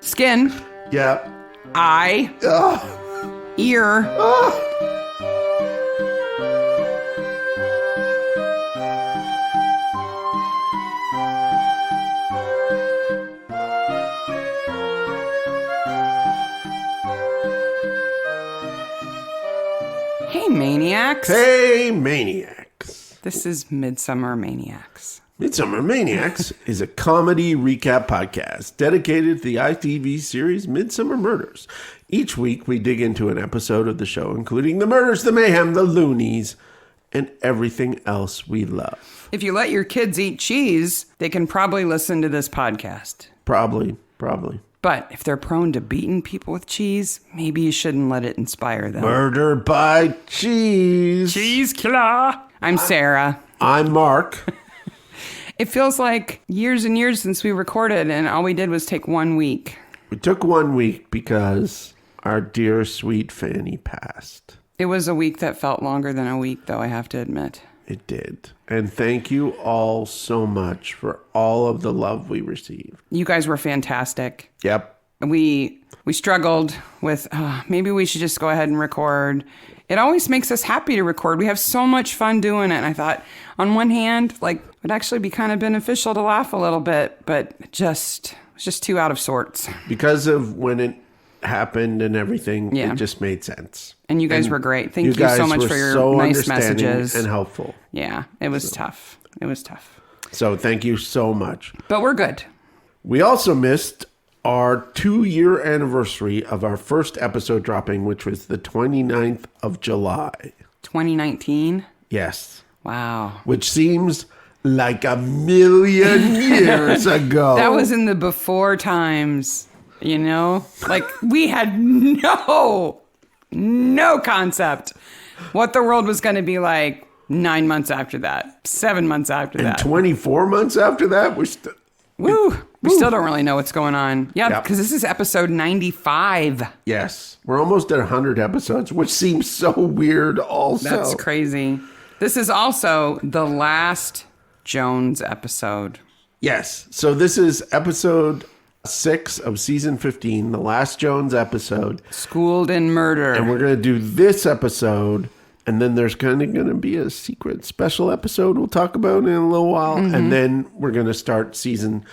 Skin. Yeah. Eye. Ear. Hey, Maniacs. Hey, Maniacs. This is Midsomer Maniacs. Midsomer Maniacs is a comedy recap podcast dedicated to the ITV series Midsomer Murders. Each week, we dig into an episode of the show, including the murders, the mayhem, the loonies, and everything else we love. If you let your kids eat cheese, they can probably listen to this podcast. Probably. But if they're prone to beating people with cheese, maybe you shouldn't let it inspire them. Murder by cheese. Cheese killer. I'm Sarah. I'm Mark. It feels like years and years since we recorded, and all we did was take 1 week. We took 1 week because our dear sweet Fanny passed. It was a week that felt longer than a week, though, I have to admit. It did. And thank you all so much for all of the love we received. You guys were fantastic. Yep. We struggled with, maybe we should just go ahead and record. It always makes us happy to record. We have so much fun doing it. And I thought, on one hand, like, it would actually be kind of beneficial to laugh a little bit, but it's just too out of sorts. Because of when it happened and everything, Yeah. It just made sense. And you guys were great. Thank you so much for your nice messages. And helpful. Yeah, it was tough. It was tough. So thank you so much. But we're good. We also missed our 2-year anniversary of our first episode dropping, which was the 29th of July. 2019? Yes. Wow. Which seems like a million years ago. That was in the before times, you know? Like, we had no concept what the world was going to be like 9 months after that, 7 months after that. 24 months after that, We still don't really know what's going on. Yeah, because this is episode 95. Yes. We're almost at 100 episodes, which seems so weird also. That's crazy. This is also the last Jones episode. Yes. So this is episode 6 of season 15, the last Jones episode. Schooled in Murder. And we're going to do this episode, and then there's kind of going to be a secret special episode we'll talk about in a little while. Mm-hmm. And then we're going to start season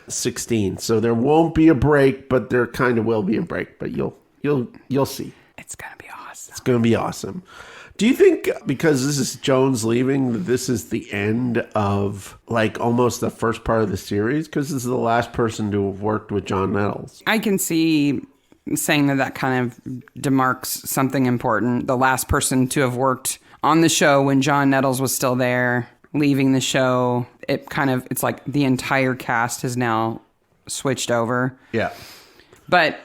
16. So there won't be a break, but there kind of will be a break. But you'll see. It's going to be awesome. It's going to be awesome. Do you think because this is Jones leaving, that this is the end of like almost the first part of the series? Because this is the last person to have worked with John Nettles. I can see saying that kind of demarks something important. The last person to have worked on the show when John Nettles was still there, leaving the show. It's like the entire cast has now switched over. Yeah. But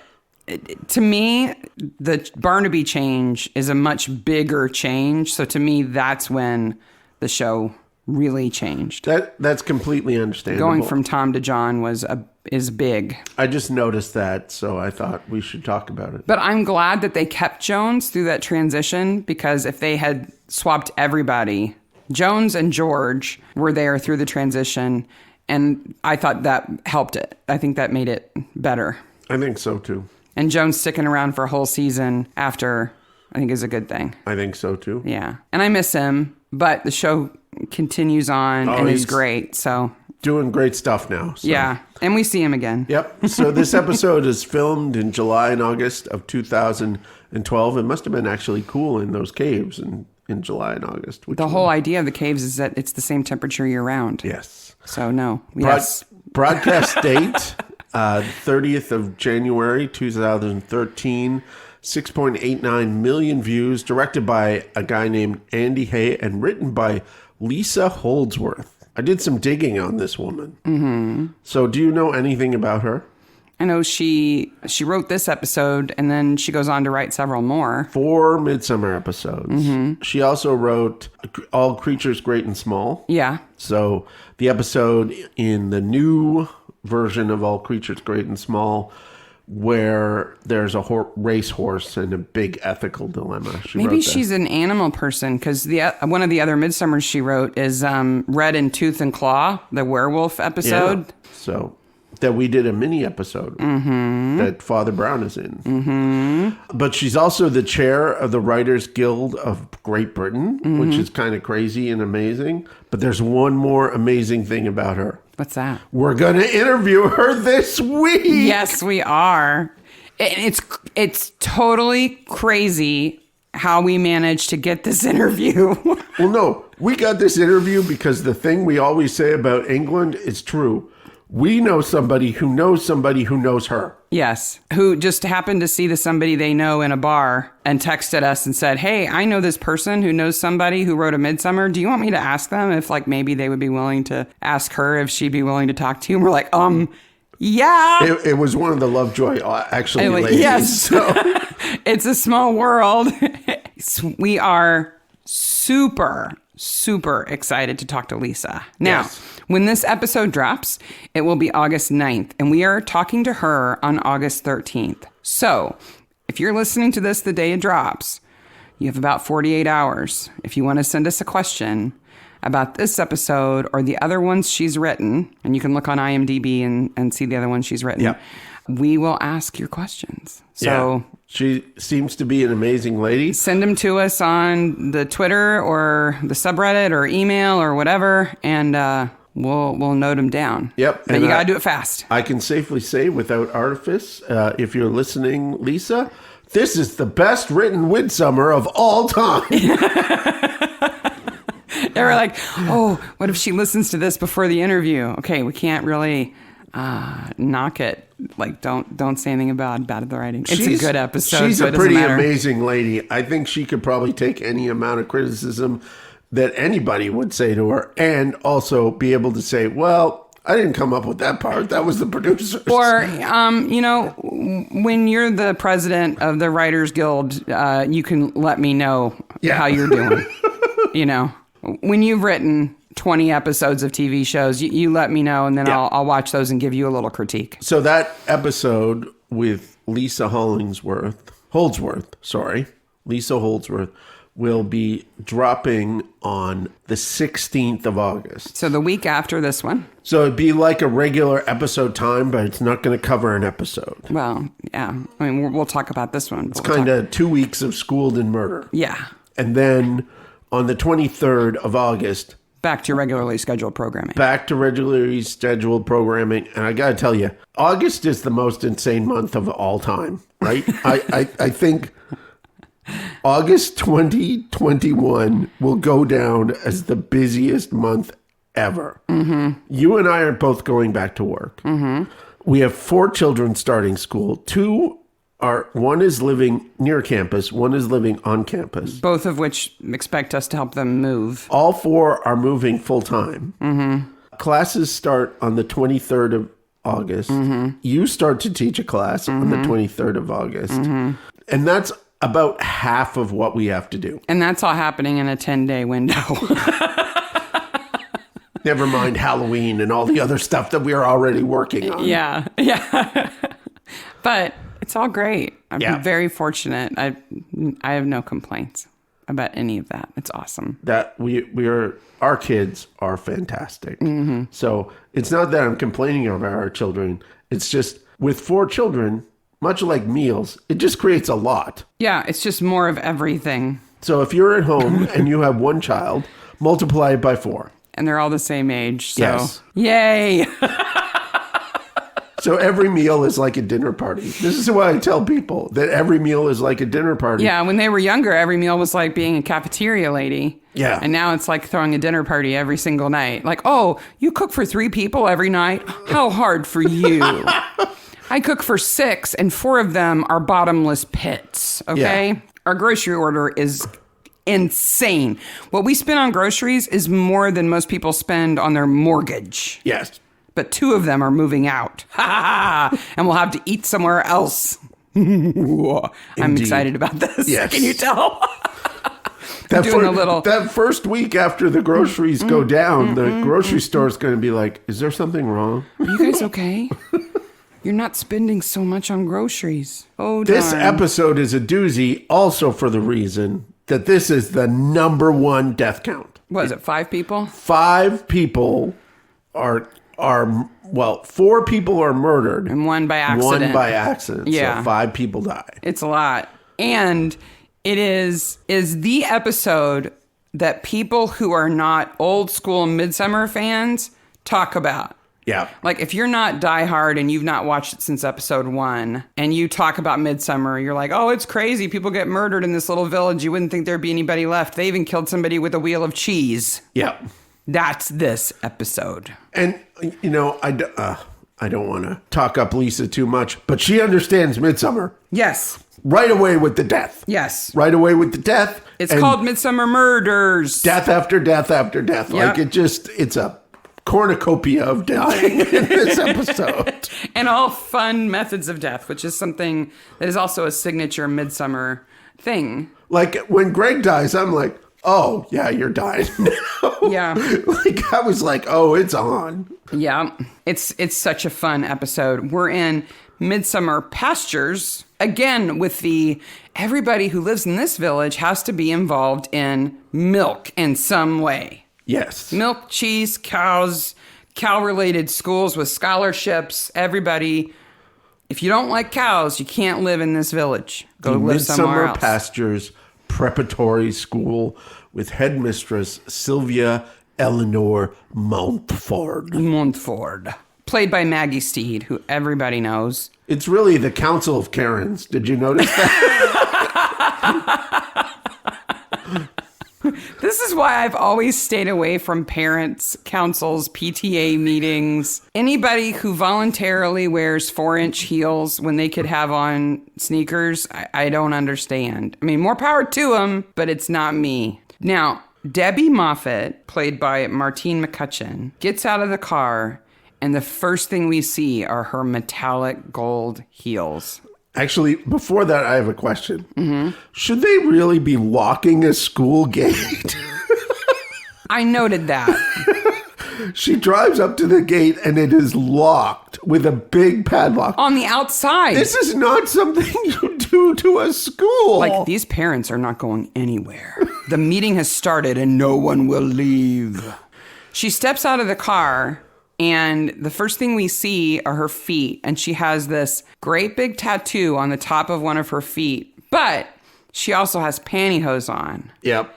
to me, the Barnaby change is a much bigger change. So to me, that's when the show really changed. That's completely understandable. Going from Tom to John is big. I just noticed that, so I thought we should talk about it. But I'm glad that they kept Jones through that transition, because if they had swapped everybody, Jones and George were there through the transition, and I thought that helped it. I think that made it better. I think so, too. And Jones sticking around for a whole season after, I think, is a good thing. I think so, too. Yeah. And I miss him, but the show continues on and is great, so... Doing great stuff now. So. Yeah, and we see him again. Yep. So this episode is filmed in July and August of 2012. It must have been actually cool in those caves in July and August. The whole idea of the caves is that it's the same temperature year-round. Yes. So, no. Yes. Broadcast date... 30th of January, 2013, 6.89 million views, directed by a guy named Andy Hay and written by Lisa Holdsworth. I did some digging on this woman. Mm-hmm. So do you know anything about her? I know she wrote this episode, and then she goes on to write several more. 4 Midsomer episodes. Mm-hmm. She also wrote All Creatures Great and Small. Yeah. So the episode in the new version of All Creatures Great and Small, where there's a racehorse and a big ethical dilemma. Maybe she's an animal person, because one of the other Midsommers she wrote is Red in Tooth and Claw, the werewolf episode. Yeah. So that we did a mini episode that Father Brown is in. But she's also the chair of the Writers Guild of Great Britain, which is kind of crazy and amazing. But there's one more amazing thing about her. What's that? We're going to interview her this week. Yes, we are. It's totally crazy how we managed to get this interview. Well, no, we got this interview because the thing we always say about England is true. We know somebody who knows her. Yes, who just happened to see somebody they know in a bar and texted us and said, hey, I know this person who knows somebody who wrote a Midsomer. Do you want me to ask them if like maybe they would be willing to ask her if she'd be willing to talk to you? And we're like, yeah. It was one of the Lovejoy, actually, ladies. Yes. So. It's a small world. We are super excited to talk to Lisa. Now, Yes. when this episode drops, it will be August 9th, and we are talking to her on August 13th. So, if you're listening to this the day it drops, you have about 48 hours. If you want to send us a question about this episode or the other ones she's written, and you can look on IMDb and see the other ones she's written, Yep. we will ask your questions. So she seems to be an amazing lady. send them to us on the Twitter or the subreddit or email or whatever, and we'll note them down. Yep. But and you got to do it fast. I can safely say without artifice, if you're listening, Lisa, this is the best written Midsomer of all time. They were like, oh, what if she listens to this before the interview? Okay, we can't really knock it. Like, don't say anything bad about the writing. It's a good episode. She's so a it doesn't pretty matter. amazing lady. I think she could probably take any amount of criticism that anybody would say to her and also be able to say, well, I didn't come up with that part. That was the producers. Or, when you're the president of the Writers Guild, you can let me know how you're doing. When you've written 20 episodes of TV shows, you let me know, and then I'll watch those and give you a little critique. So that episode with Lisa Holdsworth, will be dropping on the 16th of August. So the week after this one. So it'd be like a regular episode time, but it's not going to cover an episode. Well, yeah. I mean, we'll talk about this one. It's kind of 2 weeks of Schooled in Murder. Yeah. And then on the 23rd of August, back to regularly scheduled programming. And I got to tell you, August is the most insane month of all time, right? I think August 2021 will go down as the busiest month ever. Mm-hmm. You and I are both going back to work. Mm-hmm. We have 4 children starting school. One is living near campus, one is living on campus. Both of which expect us to help them move. All 4 are moving full time. Mm-hmm. Classes start on the 23rd of August. Mm-hmm. You start to teach a class on the 23rd of August. Mm-hmm. And that's about half of what we have to do. And that's all happening in a 10-day window. Never mind Halloween and all the other stuff that we are already working on. Yeah. But it's all great. I'm very fortunate. I have no complaints about any of that. It's awesome. That our kids are fantastic. Mm-hmm. So it's not that I'm complaining about our children. It's just with 4 children, much like meals, it just creates a lot. Yeah, it's just more of everything. So if you're at home and you have 1 child, multiply it by 4. And they're all the same age. So Yes. Yay. So every meal is like a dinner party. This is why I tell people that every meal is like a dinner party. Yeah, when they were younger, every meal was like being a cafeteria lady. Yeah. And now it's like throwing a dinner party every single night. Like, oh, you cook for 3 people every night? How hard for you? I cook for 6, and 4 of them are bottomless pits, okay? Yeah. Our grocery order is insane. What we spend on groceries is more than most people spend on their mortgage. Yes. But 2 of them are moving out. And we'll have to eat somewhere else. I'm excited about this. Yes. Can you tell? That first week after the groceries go down, the grocery store is going to be like, is there something wrong? Are you guys okay? You're not spending so much on groceries. Oh, darn. This episode is a doozy also for the reason that this is the number 1 death count. What is it, 5 people? 5 people are 4 people are murdered. And one by accident. One by accident. Yeah. So 5 people die. It's a lot. And it is the episode that people who are not old school Midsomer fans talk about. Yeah. Like, if you're not diehard and you've not watched it since episode 1, and you talk about Midsomer, you're like, oh, it's crazy. People get murdered in this little village. You wouldn't think there'd be anybody left. They even killed somebody with a wheel of cheese. Yeah. That's this episode. And, you know, I don't want to talk up Lisa too much, but she understands Midsomer. Yes. Right away with the death. Yes. Right away with the death. It's called Midsomer Murders. Death after death after death. Yep. Like, it's a cornucopia of dying in this episode. And all fun methods of death, which is something that is also a signature Midsomer thing. Like, when Greg dies, I'm like, oh, yeah, you're dying now. Yeah. Like, I was like, oh, it's on. Yeah. It's such a fun episode. We're in Midsomer Pastures. Again, with everybody who lives in this village has to be involved in milk in some way. Yes. Milk, cheese, cows, cow-related schools with scholarships. Everybody, if you don't like cows, you can't live in this village. Go live somewhere else. Midsomer Pastures Preparatory School with headmistress Sylvia Eleanor Mountford. Played by Maggie Steed, who everybody knows. It's really the Council of Karens. Did you notice that? This is why I've always stayed away from parents' councils, PTA meetings. Anybody who voluntarily wears 4-inch heels when they could have on sneakers, I don't understand. I mean, more power to them, but it's not me. Now, Debbie Moffat, played by Martine McCutcheon, gets out of the car, and the first thing we see are her metallic gold heels. Actually, before that, I have a question. Mm-hmm. Should they really be locking a school gate? I noted that. She drives up to the gate and it is locked with a big padlock. On the outside. This is not something you do to a school. Like, these parents are not going anywhere. The meeting has started and no one will leave. She steps out of the car, and the first thing we see are her feet. And she has this great big tattoo on the top of one of her feet. But she also has pantyhose on. Yep.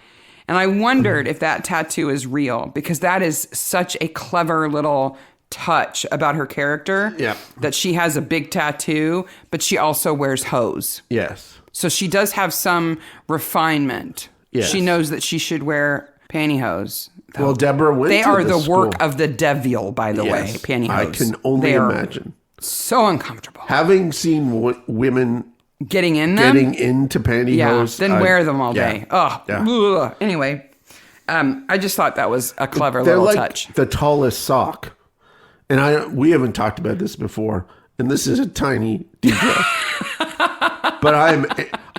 And I wondered if that tattoo is real, because that is such a clever little touch about her character. Yep. That she has a big tattoo, but she also wears hose. Yes. So she does have some refinement. Yes. She knows that she should wear pantyhose. Well, Deborah went They to are the the work school. of the devil, by the way, pantyhose. I can only imagine. So uncomfortable. Having seen women Getting in them? getting into pantyhose. Yeah, then wear them all day. Oh, yeah. Anyway, I just thought that was a clever They're little like touch. the tallest sock. And we haven't talked about this before, and this is a tiny detail. But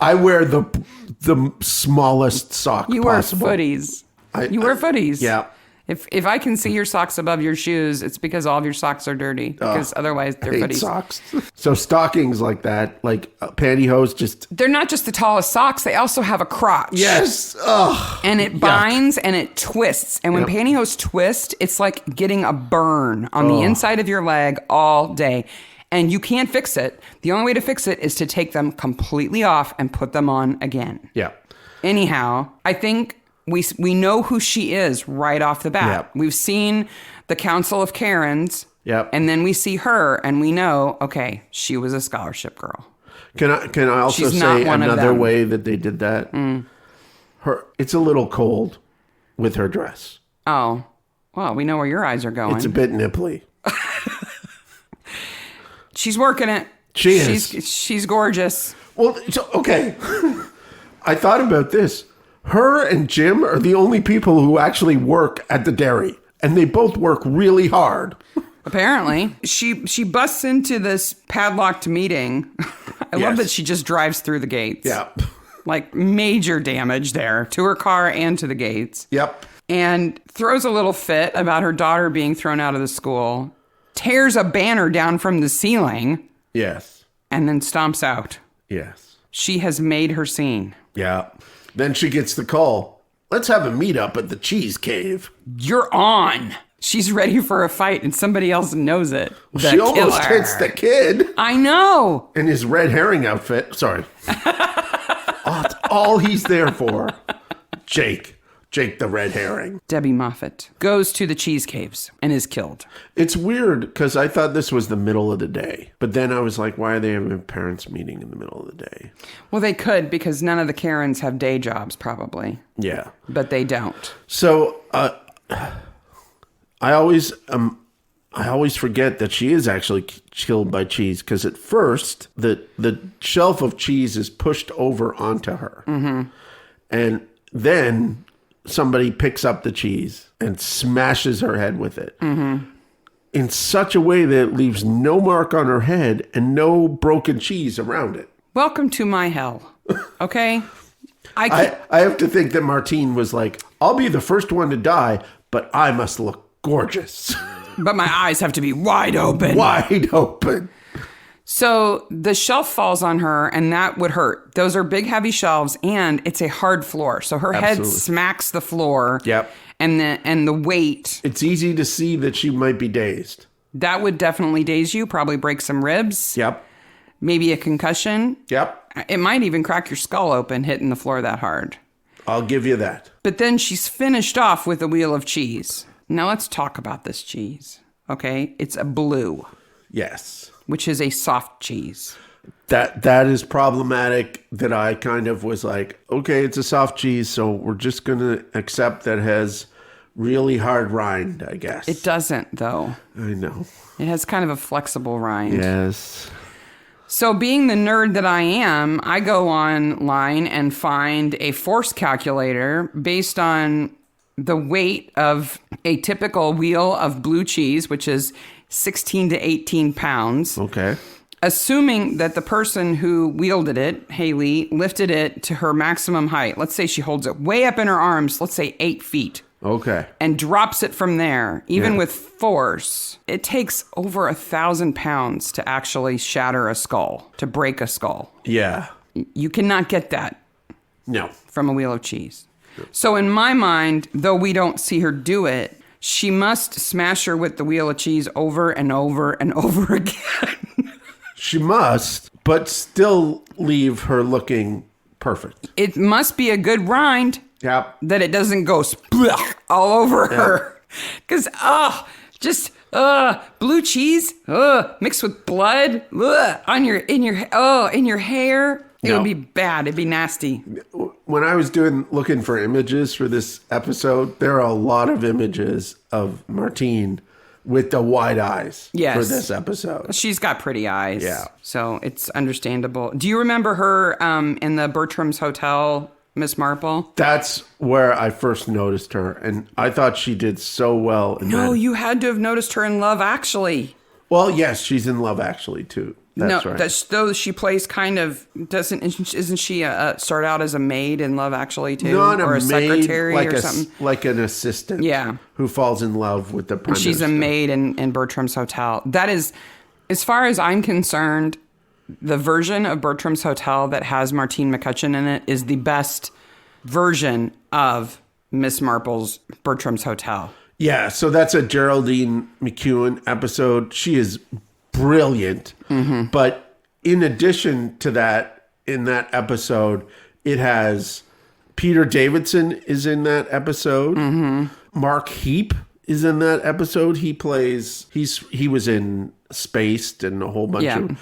I wear the smallest sock possible. Wear footies. You wear footies. Yeah. If I can see your socks above your shoes, it's because all of your socks are dirty. Because otherwise they're I hate footies. socks. So stockings like that, like pantyhose, just... They're not just the tallest socks, they also have a crotch. Yes. Ugh. And it binds and it twists. And when pantyhose twist, it's like getting a burn on the inside of your leg all day. And you can't fix it. The only way to fix it is to take them completely off and put them on again. Yeah. Anyhow, I think we know who she is right off the bat. Yep. We've seen the Council of Karens. Yep. And then we see her and we know, okay, she was a scholarship girl. Can I also She's not say one of another them. way that they did that? It's a little cold with her dress. Oh, well, we know where your eyes are going. It's a bit nipply. She's working it. She is. She's gorgeous. Well, okay. I thought about this. Her and Jim are the only people who actually work at the dairy, and they both work really hard. Apparently. She busts into this padlocked meeting. I love that she just drives through the gates. Yeah. Like, major damage there to her car and to the gates. Yep. And throws a little fit about her daughter being thrown out of the school. Tears a banner down from the ceiling. Yes. And then stomps out. Yes. She has made her scene. Yeah. Then she gets the call. Let's have a meetup at the cheese cave. You're on. She's ready for a fight and somebody else knows it. The She almost killer. hits the kid I know. in his red herring outfit. Sorry. That's all he's there for. Jake the red herring. Debbie Moffat goes to the cheese caves and is killed. It's weird because I thought this was the middle of the day. But then I was like, why are they having a parents' meeting in the middle of the day? Well, they could because none of the Karens have day jobs, probably. Yeah. But they don't. So I always forget that she is actually killed by cheese because at first the shelf of cheese is pushed over onto her. Mm-hmm. And then somebody picks up the cheese and smashes her head with it in such a way that it leaves no mark on her head and no broken cheese around it. Welcome to my hell. Okay? I have to think that Martine was like, I'll be the first one to die, but I must look gorgeous. But my eyes have to be wide open. Wide open. So the shelf falls on her, and that would hurt. Those are big, heavy shelves, and it's a hard floor. So her head smacks the floor. Yep. And the weight. It's easy to see that she might be dazed. That would definitely daze you, probably break some ribs. Yep. Maybe a concussion. Yep. It might even crack your skull open hitting the floor that hard. I'll give you that. But then she's finished off with a wheel of cheese. Now let's talk about this cheese. Okay? It's a blue. Yes. Which is a soft cheese. That is problematic that I kind of was like, okay, it's a soft cheese, so we're just going to accept that it has really hard rind, I guess. It doesn't, though. I know. It has kind of a flexible rind. Yes. So being the nerd that I am, I go online and find a force calculator based on the weight of a typical wheel of blue cheese, which is 16 to 18 pounds. Okay. Assuming that the person who wielded it, Haley, lifted it to her maximum height. Let's say she holds it way up in her arms, let's say 8 feet. Okay. And drops it from there, even with force. It takes over 1,000 pounds to actually shatter a skull, to break a skull. Yeah. You cannot get that No. from a wheel of cheese. So in my mind, though we don't see her do it, she must smash her with the wheel of cheese over and over and over again. She must, but still leave her looking perfect. It must be a good rind. Yep. That it doesn't go splook all over her. Because, blue cheese, mixed with blood, in your hair. It would be bad. It'd be nasty. When I was looking for images for this episode, there are a lot of images of Martine with the wide eyes for this episode. She's got pretty eyes. Yeah. So it's understandable. Do you remember her in the Bertram's Hotel, Miss Marple? That's where I first noticed her, and I thought she did so well in that. No, you had to have noticed her in Love Actually. Well, yes, she's in Love Actually, too. That's right. Though she plays kind of, isn't she start out as a maid in Love Actually, too? Not or a maid, secretary like or something? Like an assistant. Yeah. Who falls in love with the prime She's minister. a maid in Bertram's Hotel. That is, as far as I'm concerned, the version of Bertram's Hotel that has Martine McCutcheon in it is the best version of Miss Marple's Bertram's Hotel. Yeah, so that's a Geraldine McEwen episode. She is brilliant. Mm-hmm. But in addition to that, in that episode, it has Peter Davidson is in that episode. Mm-hmm. Mark Heap is in that episode. He was in Spaced and a whole bunch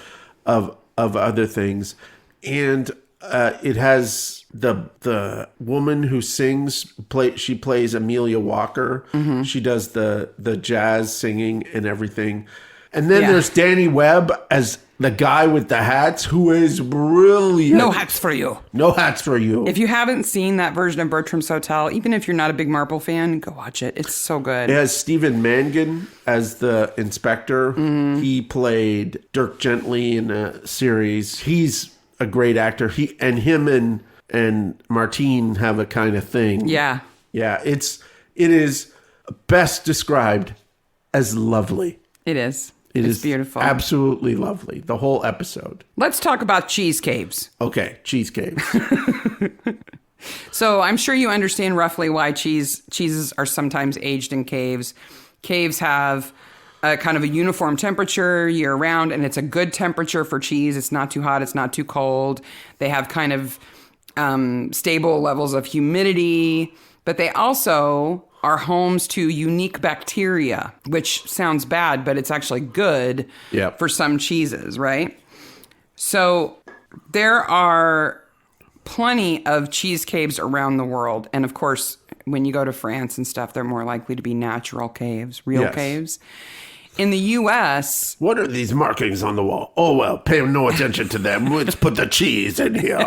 of other things. And it has the woman who sings. She plays Amelia Walker. Mm-hmm. She does the jazz singing and everything. And then there's Danny Webb as the guy with the hats, who is brilliant. No hats for you. No hats for you. If you haven't seen that version of Bertram's Hotel, even if you're not a big Marple fan, go watch it. It's so good. It has Stephen Mangan as the inspector. Mm-hmm. He played Dirk Gently in a series. He's a great actor. Him and Martine have a kind of thing. Yeah. Yeah. It is best described as lovely. It is. It's beautiful. Absolutely lovely. The whole episode. Let's talk about cheese caves. Okay, cheese caves. So I'm sure you understand roughly why cheeses are sometimes aged in caves. caves have a kind of a uniform temperature year round, and it's a good temperature for cheese. It's not too hot. It's not too cold. They have kind of stable levels of humidity, but they also are homes to unique bacteria, which sounds bad, but it's actually good for some cheeses, right? So there are plenty of cheese caves around the world. And of course, when you go to France and stuff, they're more likely to be natural caves, real caves. In the U.S. What are these markings on the wall? Oh, well, pay no attention to them. Let's put the cheese in here.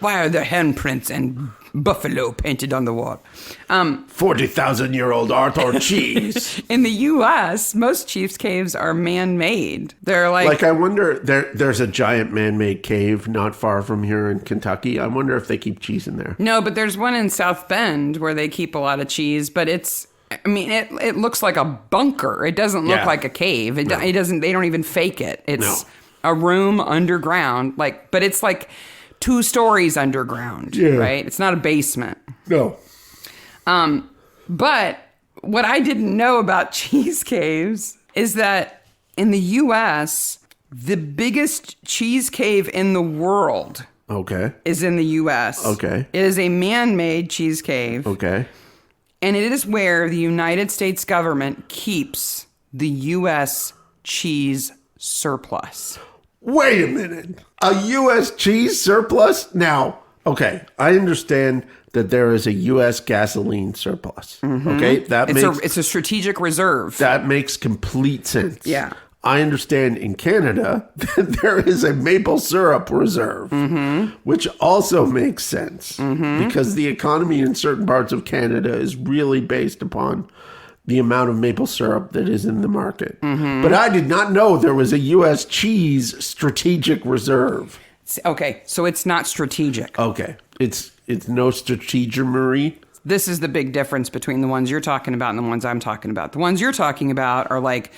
Why are there handprints and buffalo painted on the wall? 40,000-year-old art or cheese. In the U.S., most cheese caves are man-made. They're like I wonder, there's a giant man-made cave not far from here in Kentucky. I wonder if they keep cheese in there. No, but there's one in South Bend where they keep a lot of cheese, but it looks like a bunker. It doesn't look like a cave. It doesn't. They don't even fake it. It's a room underground, but it's like 2 stories underground, right? It's not a basement. No. But what I didn't know about cheese caves is that in the U.S., the biggest cheese cave in the world is in the U.S. Okay. It is a man-made cheese cave. Okay. And it is where the United States government keeps the U.S. cheese surplus. Wait a minute. A U.S. cheese surplus? Now, okay, I understand that there is a U.S. gasoline surplus. Mm-hmm. Okay, it's a strategic reserve. That makes complete sense. Yeah. I understand in Canada that there is a maple syrup reserve, which also makes sense because the economy in certain parts of Canada is really based upon the amount of maple syrup that is in the market. But I did not know there was a U.S. cheese strategic reserve. Okay, so it's not strategic. Okay, it's no strategery. This is the big difference between the ones you're talking about and the ones I'm talking about. The ones you're talking about are like,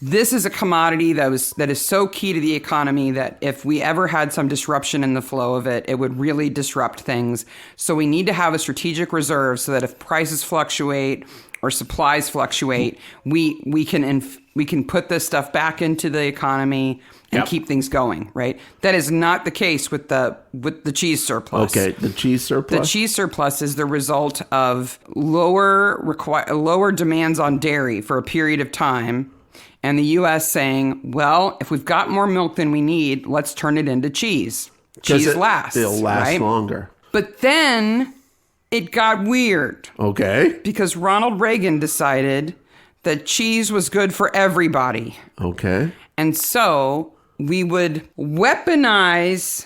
this is a commodity that is so key to the economy that if we ever had some disruption in the flow of it, it would really disrupt things. So we need to have a strategic reserve so that if prices fluctuate or supplies fluctuate, we can put this stuff back into the economy and keep things going, right? That is not the case with the cheese surplus. Okay, the cheese surplus? The cheese surplus is the result of lower demands on dairy for a period of time, and the U.S. saying, well, if we've got more milk than we need, let's turn it into cheese. Cheese lasts. It'll last right? longer. But then it got weird. Okay. Because Ronald Reagan decided that cheese was good for everybody. Okay. And so we would weaponize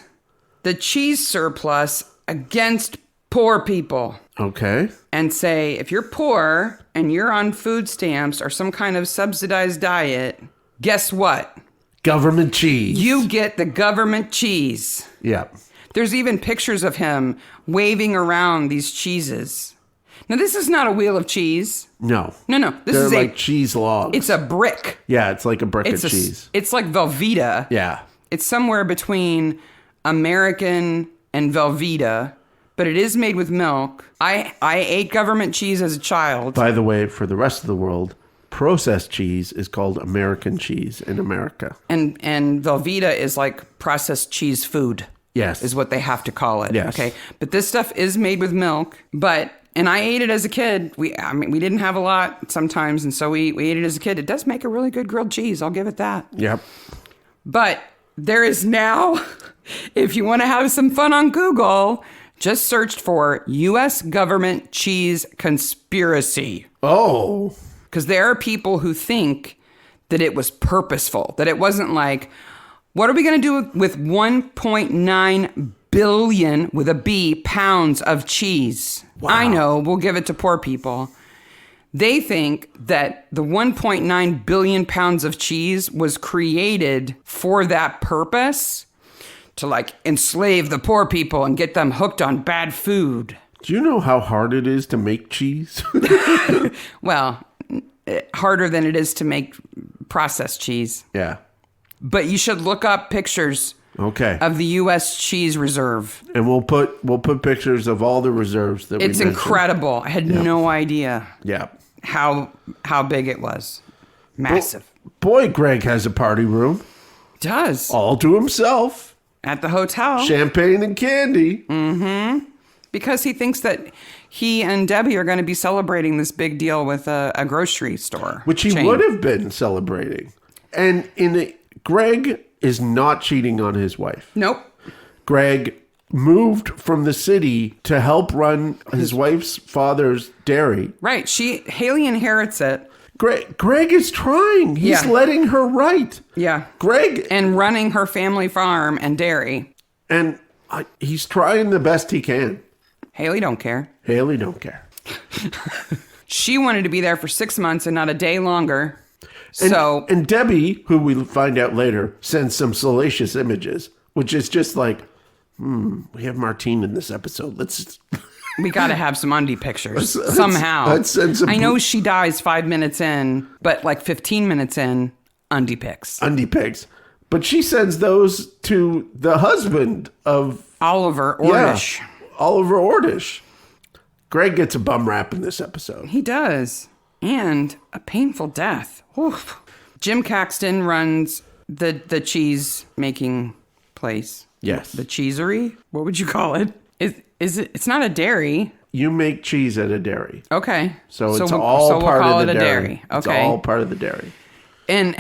the cheese surplus against poor people. Okay. And say, if you're poor and you're on food stamps or some kind of subsidized diet, guess what? Government cheese. You get the government cheese. Yeah. There's even pictures of him waving around these cheeses. Now, this is not a wheel of cheese. No. No. They're like cheese logs. It's a brick. Yeah, it's like a brick of cheese. It's like Velveeta. Yeah. It's somewhere between American and Velveeta, but it is made with milk. I ate government cheese as a child. By the way, for the rest of the world, processed cheese is called American cheese in America. And Velveeta is like processed cheese food. Yes. Is what they have to call it. Yes. Okay. But this stuff is made with milk. And I ate it as a kid. We didn't have a lot sometimes, and so we ate it as a kid. It does make a really good grilled cheese. I'll give it that. Yep. But there is now, if you want to have some fun on Google, just searched for U.S. government cheese conspiracy. Oh. Because there are people who think that it was purposeful, that it wasn't like, what are we going to do with 1.9 billion, with a B, pounds of cheese? Wow. I know, we'll give it to poor people. They think that the 1.9 billion pounds of cheese was created for that purpose, to like enslave the poor people and get them hooked on bad food. Do you know how hard it is to make cheese? Well, harder than it is to make processed cheese. Yeah. But you should look up pictures of the U.S. cheese reserve. And we'll put pictures of all the reserves that we mentioned. It's incredible. I had no idea. Yeah. how big it was. Massive. Boy, Greg has a party room. Does. All to himself. At the hotel. Champagne and candy. Because he thinks that he and Debbie are going to be celebrating this big deal with a grocery store. Which he chain. would have been celebrating. And Greg is not cheating on his wife. Nope. Greg moved from the city to help run his wife's father's dairy. Right. Haley inherits it. Greg is trying. He's letting her write. Yeah. Greg. And running her family farm and dairy. And he's trying the best he can. Haley don't care. Haley don't care. She wanted to be there for 6 months and not a day longer. And Debbie, who we find out later, sends some salacious images, which is just like, we have Martine in this episode. We got to have some undie pictures somehow. Let's send some. I know she dies 5 minutes in, but like 15 minutes in, undie pics. Undie pics. But she sends those to the husband of Oliver Ordish. Yeah, Oliver Ordish. Greg gets a bum rap in this episode. He does. And a painful death. Oof. Jim Caxton runs the cheese making place. Yes. The cheesery? What would you call it? Is it? It's not a dairy. You make cheese at a dairy. Okay. So it's all part of the dairy. Okay. It's all part of the dairy. And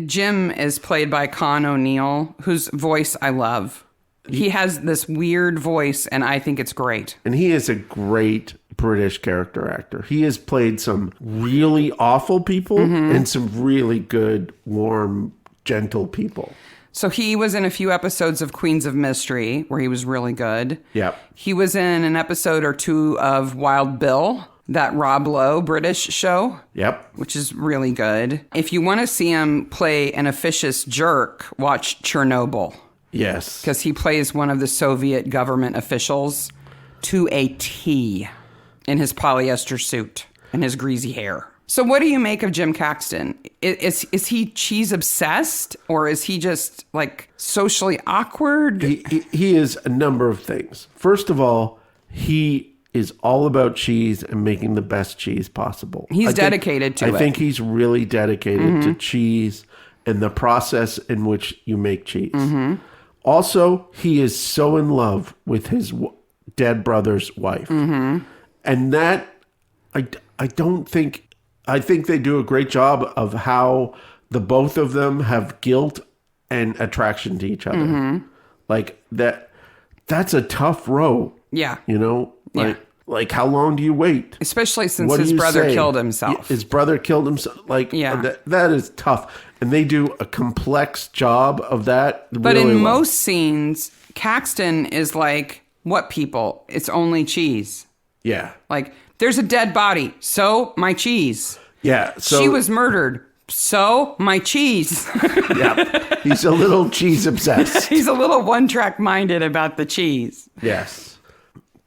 Jim is played by Con O'Neill, whose voice I love. He has this weird voice, and I think it's great. And he is a great British character actor. He has played some really awful people and some really good, warm, gentle people. So he was in a few episodes of Queens of Mystery, where he was really good. Yep. He was in an episode or two of Wild Bill, that Rob Lowe British show. Yep. Which is really good. If you want to see him play an officious jerk, watch Chernobyl. Yes. Because he plays one of the Soviet government officials to a T in his polyester suit and his greasy hair. So what do you make of Jim Caxton? Is he cheese obsessed, or is he just like socially awkward? He is a number of things. First of all, he is all about cheese and making the best cheese possible. He's dedicated to it. I think he's really dedicated to cheese and the process in which you make cheese. Also, he is so in love with his dead brother's wife. And that, I think they do a great job of how the both of them have guilt and attraction to each other. Like that's a tough row. Yeah. You know? Like how long do you wait? Especially since his brother killed himself. His brother killed himself. Like, that is tough. And they do a complex job of that. But really in well. most scenes, Caxton is like, what people? It's only cheese. Yeah. Like, there's a dead body, so my cheese. Yeah. So she was murdered, so my cheese. Yeah. He's a little cheese obsessed. He's a little one-track minded about the cheese. Yes.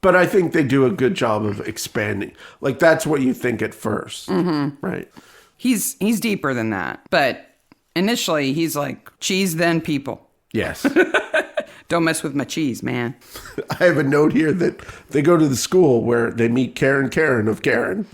But I think they do a good job of expanding. Like, that's what you think at first. Right. He's deeper than that. But initially, he's like, cheese, then people. Yes. Don't mess with my cheese, man. I have a note here that they go to the school where they meet Karen of Karen.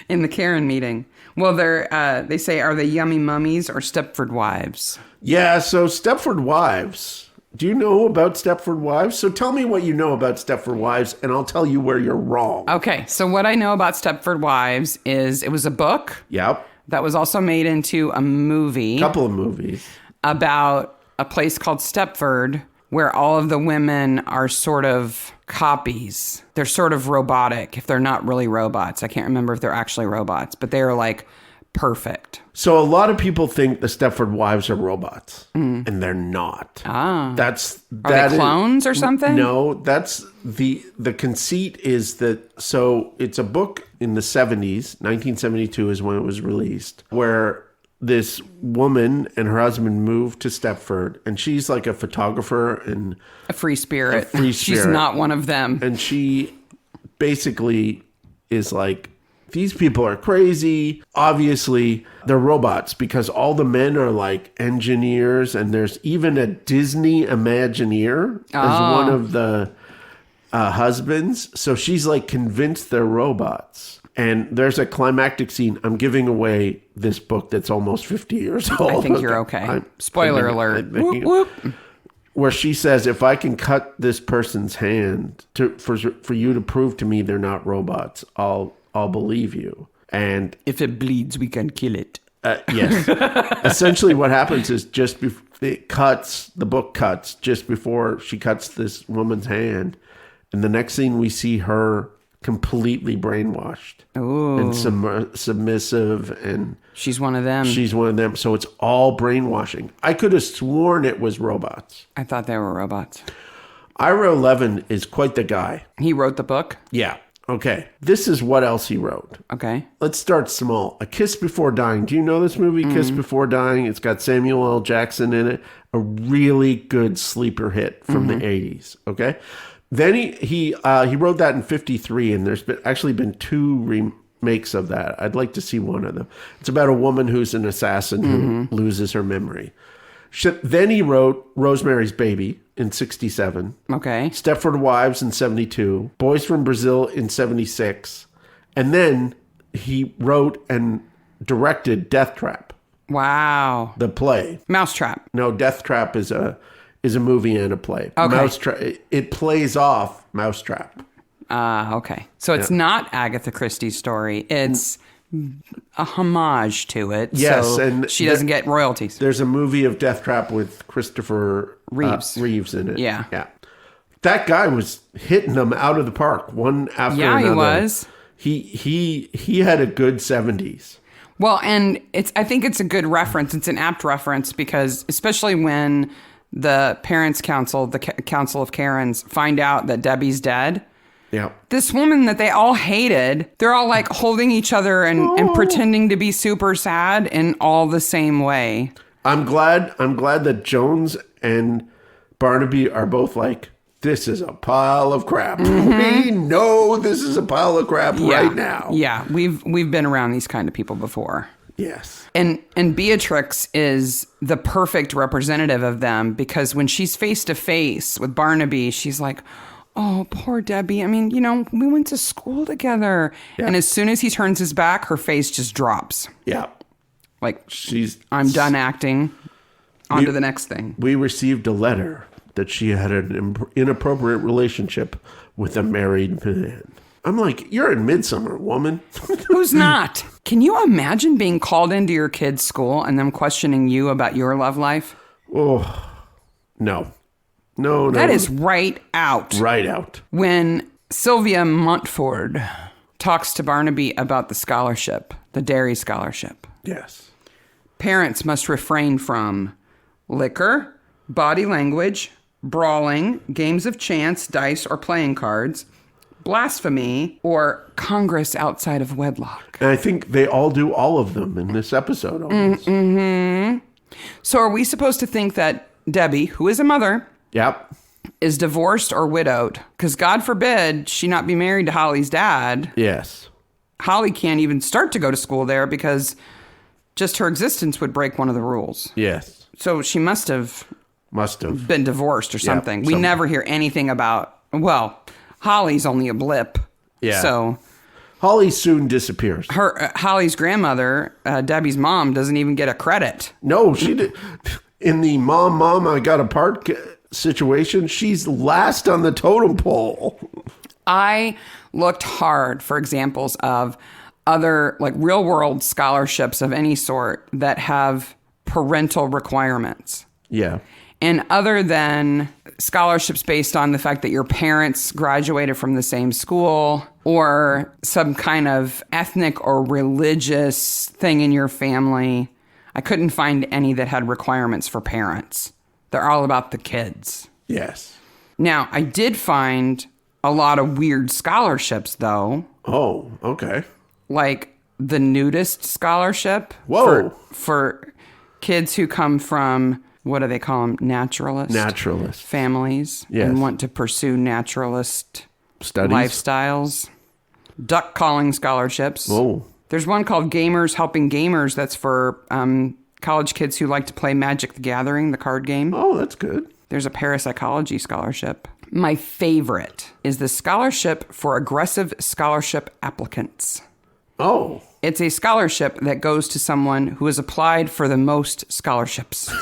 In the Karen meeting. Well, they say, are they yummy mummies or Stepford wives? Yeah, so Stepford wives. Do you know about Stepford wives? So tell me what you know about Stepford wives, and I'll tell you where you're wrong. Okay, so what I know about Stepford wives is it was a book. Yep. That was also made into a movie. Couple of movies. About a place called Stepford, where all of the women are sort of copies. They're sort of robotic, if they're not really robots. I can't remember if they're actually robots, but they're like perfect. So a lot of people think the Stepford wives are robots, and they're not. Ah. Are they clones or something? No, that's the conceit is that, so it's a book in the 70s, 1972 is when it was released, where this woman and her husband moved to Stepford, and she's like a photographer and a free spirit. She's spirit. not one of them. And she basically is like, these people are crazy. Obviously, they're robots because all the men are like engineers, and there's even a Disney Imagineer as one of the husbands. So she's like convinced they're robots. And there's a climactic scene. I'm giving away this book that's almost 50 years old. I think you're okay. Spoiler alert. Whoop, whoop. Where she says, if I can cut this person's hand for you to prove to me they're not robots, I'll believe you. And if it bleeds, we can kill it. Yes. Essentially what happens is the book cuts just before she cuts this woman's hand. And the next scene we see her completely brainwashed. Ooh. And submissive, and she's one of them. So it's all brainwashing. I could have sworn it was robots. I thought they were robots. Ira Levin is quite the guy. He wrote the book? Yeah. Okay. This is what else he wrote. Okay. Let's start small. A Kiss Before Dying. Do you know this movie, Kiss Before Dying? It's got Samuel L. Jackson in it. A really good sleeper hit from the 80s. Okay. Then he wrote that in 1953, and there's been 2 remakes of that. I'd like to see one of them. It's about a woman who's an assassin who loses her memory. Then he wrote Rosemary's Baby in 1967. Okay. Stepford Wives in 1972. Boys from Brazil in 1976. And then he wrote and directed Death Trap. Wow. The play. Mousetrap. No, Death Trap is a movie and a play. Okay. Mousetrap. It plays off Mousetrap. Okay. So it's not Agatha Christie's story. It's a homage to it. Yes, so and she doesn't get royalties. There's a movie of Death Trap with Christopher Reeves in it. Yeah. Yeah. That guy was hitting them out of the park one after another. Yeah, he was. He had a good 70s. Well, and I think it's a good reference. It's an apt reference because especially when the Parents' Council, the Council of Karens, find out that Debbie's dead. Yeah. This woman that they all hated, they're all like holding each other and pretending to be super sad in all the same way. I'm glad that Jones and Barnaby are both like, this is a pile of crap. We know this is a pile of crap right now. Yeah, we've been around these kind of people before. Yes. And Beatrix is the perfect representative of them because when she's face to face with Barnaby, she's like, oh, poor Debbie. I mean, we went to school together. Yeah. And as soon as he turns his back, her face just drops. Yeah. Like, I'm done acting. On to the next thing. We received a letter that she had an inappropriate relationship with a married man. I'm like, you're in Midsomer, woman. Who's not? Can you imagine being called into your kid's school and them questioning you about your love life? Oh, no. No. That is right out. Right out. When Sylvia Montford talks to Barnaby about the scholarship, the dairy scholarship. Yes. Parents must refrain from liquor, body language, brawling, games of chance, dice, or playing cards, blasphemy, or Congress outside of wedlock. And I think they all do all of them in this episode. Mm-hmm. So are we supposed to think that Debbie, who is a mother, yep, is divorced or widowed? Because God forbid she not be married to Holly's dad. Yes. Holly can't even start to go to school there because just her existence would break one of the rules. Yes. So she must have been divorced or something. We never hear anything about, Holly's only a blip. Yeah. So Holly soon disappears. Holly's grandmother, Debbie's mom, doesn't even get a credit. No, she did. In the mom, I got a part situation, she's last on the totem pole. I looked hard for examples of other like real world scholarships of any sort that have parental requirements. Yeah. And other than scholarships based on the fact that your parents graduated from the same school or some kind of ethnic or religious thing in your family, I couldn't find any that had requirements for parents. They're all about the kids. Yes. Now, I did find a lot of weird scholarships, though. Oh, okay. Like the nudist scholarship. Whoa. For kids who come from, what do they call them? Naturalist families. Yes. And want to pursue naturalist studies, lifestyles. Duck calling scholarships. Whoa. There's one called Gamers Helping Gamers that's for college kids who like to play Magic the Gathering, the card game. Oh, that's good. There's a parapsychology scholarship. My favorite is the scholarship for aggressive scholarship applicants. Oh. It's a scholarship that goes to someone who has applied for the most scholarships.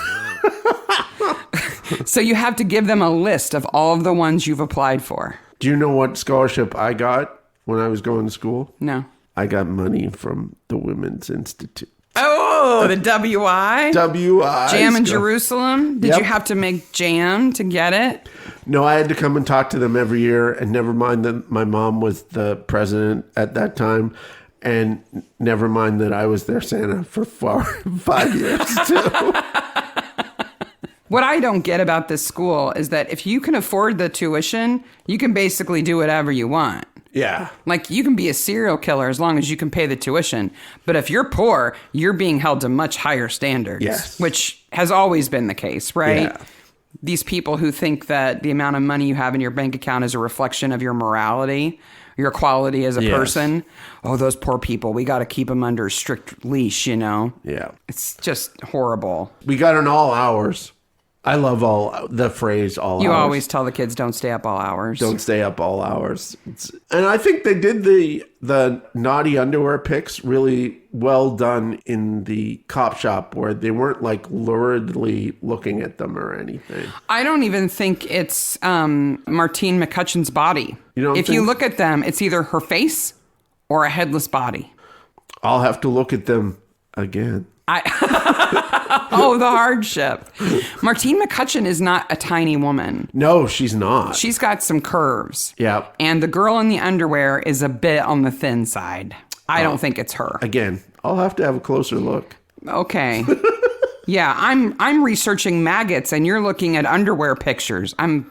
So you have to give them a list of all of the ones you've applied for. Do you know what scholarship I got when I was going to school? No. I got money from the Women's Institute. Oh, the WI? WI. Jam in Jerusalem? Did Yep. you have to make jam to get it? No, I had to come and talk to them every year, and never mind that my mom was the president at that time, and never mind that I was their Santa for 5 years, too. What I don't get about this school is that if you can afford the tuition, you can basically do whatever you want. Yeah. Like, you can be a serial killer as long as you can pay the tuition. But if you're poor, you're being held to much higher standards. Yes. Which has always been the case, right? Yeah. These people who think that the amount of money you have in your bank account is a reflection of your morality, your quality as a person. Oh, those poor people. We got to keep them under a strict leash, you know? Yeah. It's just horrible. We got an all hours. I love the phrase all hours. You always tell the kids don't stay up all hours. Don't stay up all hours. And I think they did the naughty underwear pics really well done in the cop shop, where they weren't like luridly looking at them or anything. I don't even think it's Martine McCutcheon's body. If you look at them, it's either her face or a headless body. I'll have to look at them again. Oh, the hardship. Martine McCutcheon is not a tiny woman. No, she's not. She's got some curves. Yeah. And the girl in the underwear is a bit on the thin side. I don't think it's her. Again, I'll have to have a closer look. Okay. Yeah, I'm researching maggots and you're looking at underwear pictures. I'm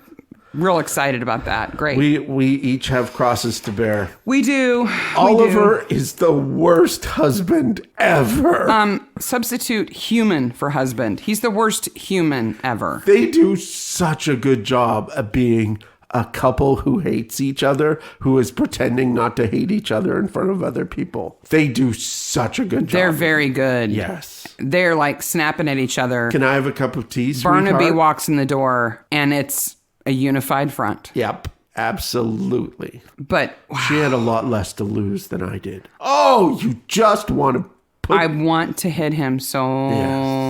real excited about that. Great. We each have crosses to bear. We do. Oliver is the worst husband ever. Substitute human for husband. He's the worst human ever. They do such a good job of being a couple who hates each other, who is pretending not to hate each other in front of other people. They do such a good job. They're very good. Yes. They're like snapping at each other. Can I have a cup of tea, sweetheart? Barnaby walks in the door and it's a unified front. Yep, absolutely. But wow, she had a lot less to lose than I did. Oh, you just want to put... I want to hit him so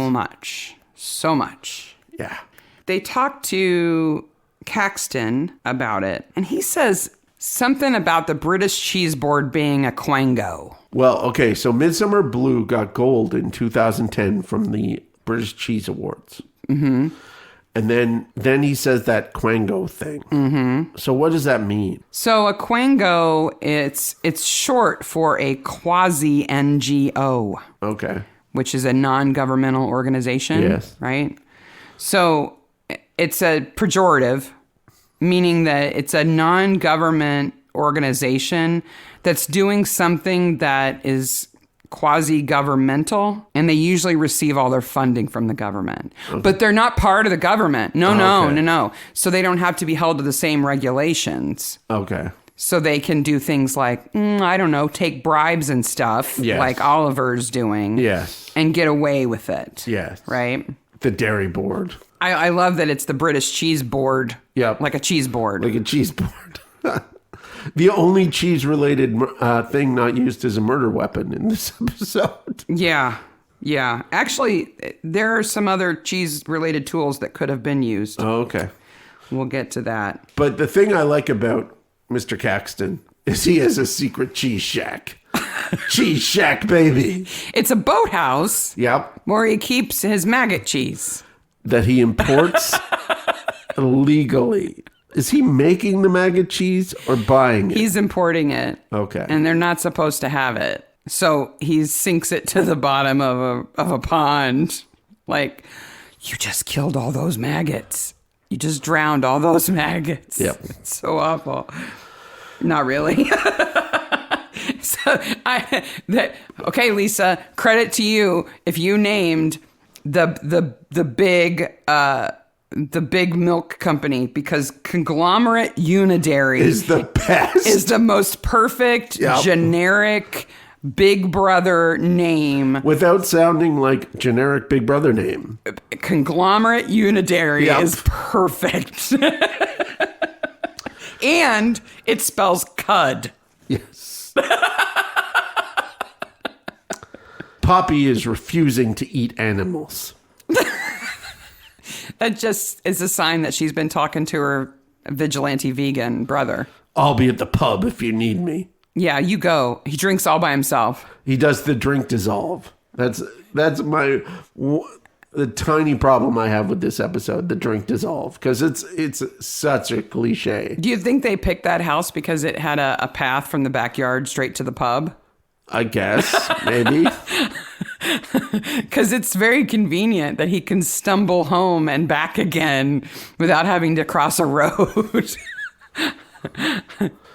much. So much. Yeah. They talked to Caxton about it, and he says something about the British cheese board being a quango. Well, okay, so Midsomer Blue got gold in 2010 from the British Cheese Awards. Mm-hmm. And then he says that quango thing. Mm-hmm. So what does that mean? So a quango, it's short for a quasi-NGO. Okay. Which is a non-governmental organization. Yes. Right? So it's a pejorative, meaning that it's a non-government organization that's doing something that is quasi-governmental, and they usually receive all their funding from the government. Okay. But they're not part of the government. No. So they don't have to be held to the same regulations. Okay. So they can do things like, I don't know, take bribes and stuff, like Oliver's doing. Yes. And get away with it. Yes. Right? The dairy board. I love that it's the British cheese board. Yep. Like a cheese board. Like a cheese board. The only cheese-related thing not used as a murder weapon in this episode. Yeah. Actually, there are some other cheese-related tools that could have been used. Oh, okay. We'll get to that. But the thing I like about Mr. Caxton is he has a secret cheese shack. Cheese shack, baby. It's a boathouse. Yep. Where he keeps his maggot cheese. That he imports legally. Is he making the maggot cheese or buying it? He's importing it. Okay. And they're not supposed to have it. So he sinks it to the bottom of a pond. Like, you just killed all those maggots. You just drowned all those maggots. Yep. It's so awful. Not really. Okay, Lisa, credit to you if you named the big milk company, because Conglomerate Unidairy is the best. Is the most perfect generic Big Brother name without sounding like generic Big Brother name. Conglomerate Unidairy is perfect. And it spells cud. Yes. Poppy is refusing to eat animals. That just is a sign that she's been talking to her vigilante vegan brother. I'll be at the pub if you need me. Yeah, you go. He drinks all by himself. He does the drink dissolve. That's the tiny problem I have with this episode, the drink dissolve, because it's such a cliche. Do you think they picked that house because it had a path from the backyard straight to the pub? I guess, maybe. Because it's very convenient that he can stumble home and back again without having to cross a road.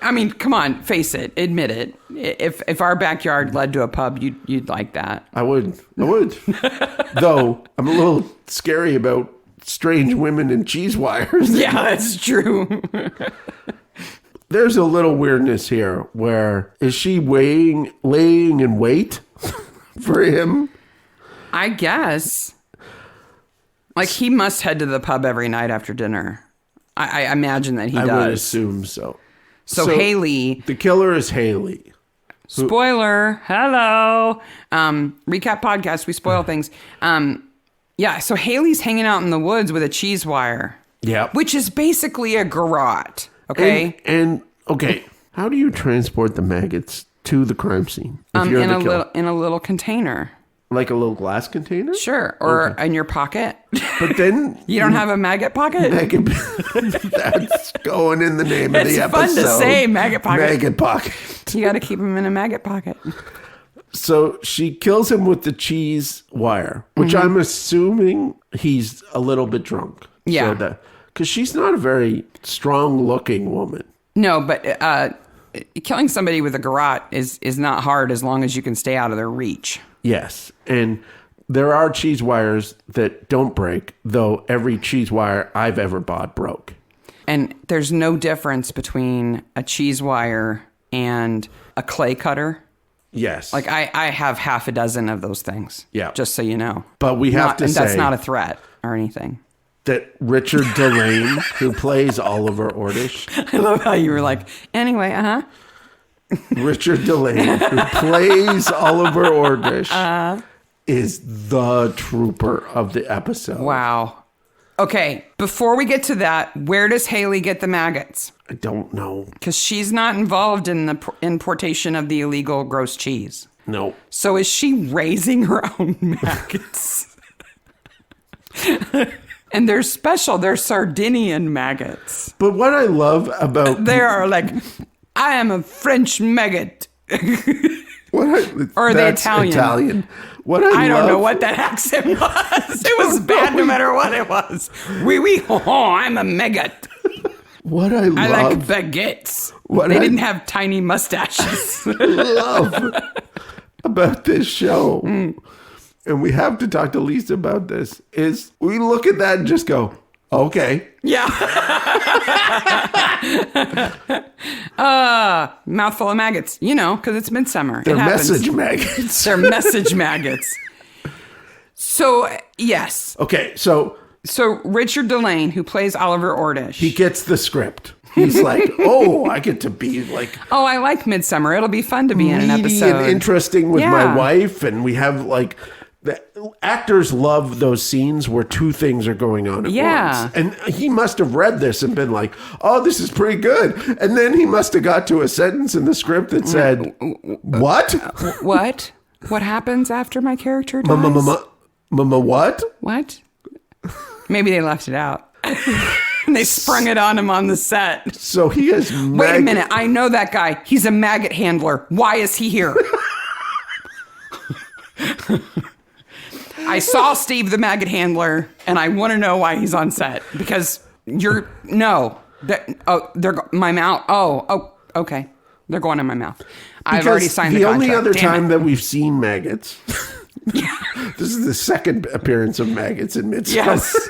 I mean, come on, face it, admit it. If our backyard led to a pub, you'd like that. I would. Though I'm a little scary about strange women and cheese wires. Yeah, that's true. There's a little weirdness here where is she laying in wait for him? I guess. Like, he must head to the pub every night after dinner. I imagine that he does. I would assume so. So Haley. The killer is Haley. Spoiler. Hello. Recap podcast. We spoil things. Yeah, so Haley's hanging out in the woods with a cheese wire. Yeah. Which is basically a garrote. Okay. And okay, how do you transport the maggots to the crime scene? If you're the killer? In a little container. Like a little glass container? Sure. Or in your pocket. But then you don't have a maggot pocket? That's going in the name of the episode. It's fun to say maggot pocket. Maggot pocket. You got to keep him in a maggot pocket. So she kills him with the cheese wire, which I'm assuming he's a little bit drunk. Yeah. Because she's not a very strong-looking woman. No, but killing somebody with a garrote is not hard as long as you can stay out of their reach. Yes. And there are cheese wires that don't break, though every cheese wire I've ever bought broke. And there's no difference between a cheese wire and a clay cutter. Yes. Like, I have half a dozen of those things. Yeah. Just so you know. But we have to say... And that's not a threat or anything. That Richard Delane, who plays Oliver Ordish... I love how you were like, anyway, Richard Delane, who plays Oliver Ordish, is the trooper of the episode. Wow. Okay, before we get to that, where does Haley get the maggots? I don't know. Because she's not involved in the importation of the illegal gross cheese. No. So is she raising her own maggots? And they're special. They're Sardinian maggots. But what I love about... They are like, I am a French maggot. Or are they Italian? What I don't know what that accent was. It was bad no matter what it was. Oui, I'm a maggot. What I love... I like baguettes. They didn't have tiny mustaches. love about this show, and we have to talk to Lisa about this, is we look at that and just go, okay. Yeah. Mouthful of maggots. You know, because it's midsummer. They're message maggots. They're message maggots. So, yes. Okay, so Richard Delane, who plays Oliver Ordish. He gets the script. He's like, oh, I get to be like... Oh, I like Midsummer. It'll be fun to be in an episode. And interesting with my wife, and we have like... The actors love those scenes where two things are going on at once. And he must have read this and been like, oh, this is pretty good. And then he must have got to a sentence in the script that said, what? What? What happens after my character dies? What? What? Maybe they left it out. And they sprung it on him on the set. So he has... Wait a minute. I know that guy. He's a maggot handler. Why is he here? I saw Steve the maggot handler, and I want to know why he's on set. Because they're my mouth. Oh, okay. They're going in my mouth. I've already signed the contract. The only other time that we've seen maggots... This is the second appearance of maggots in Midsomer. Yes.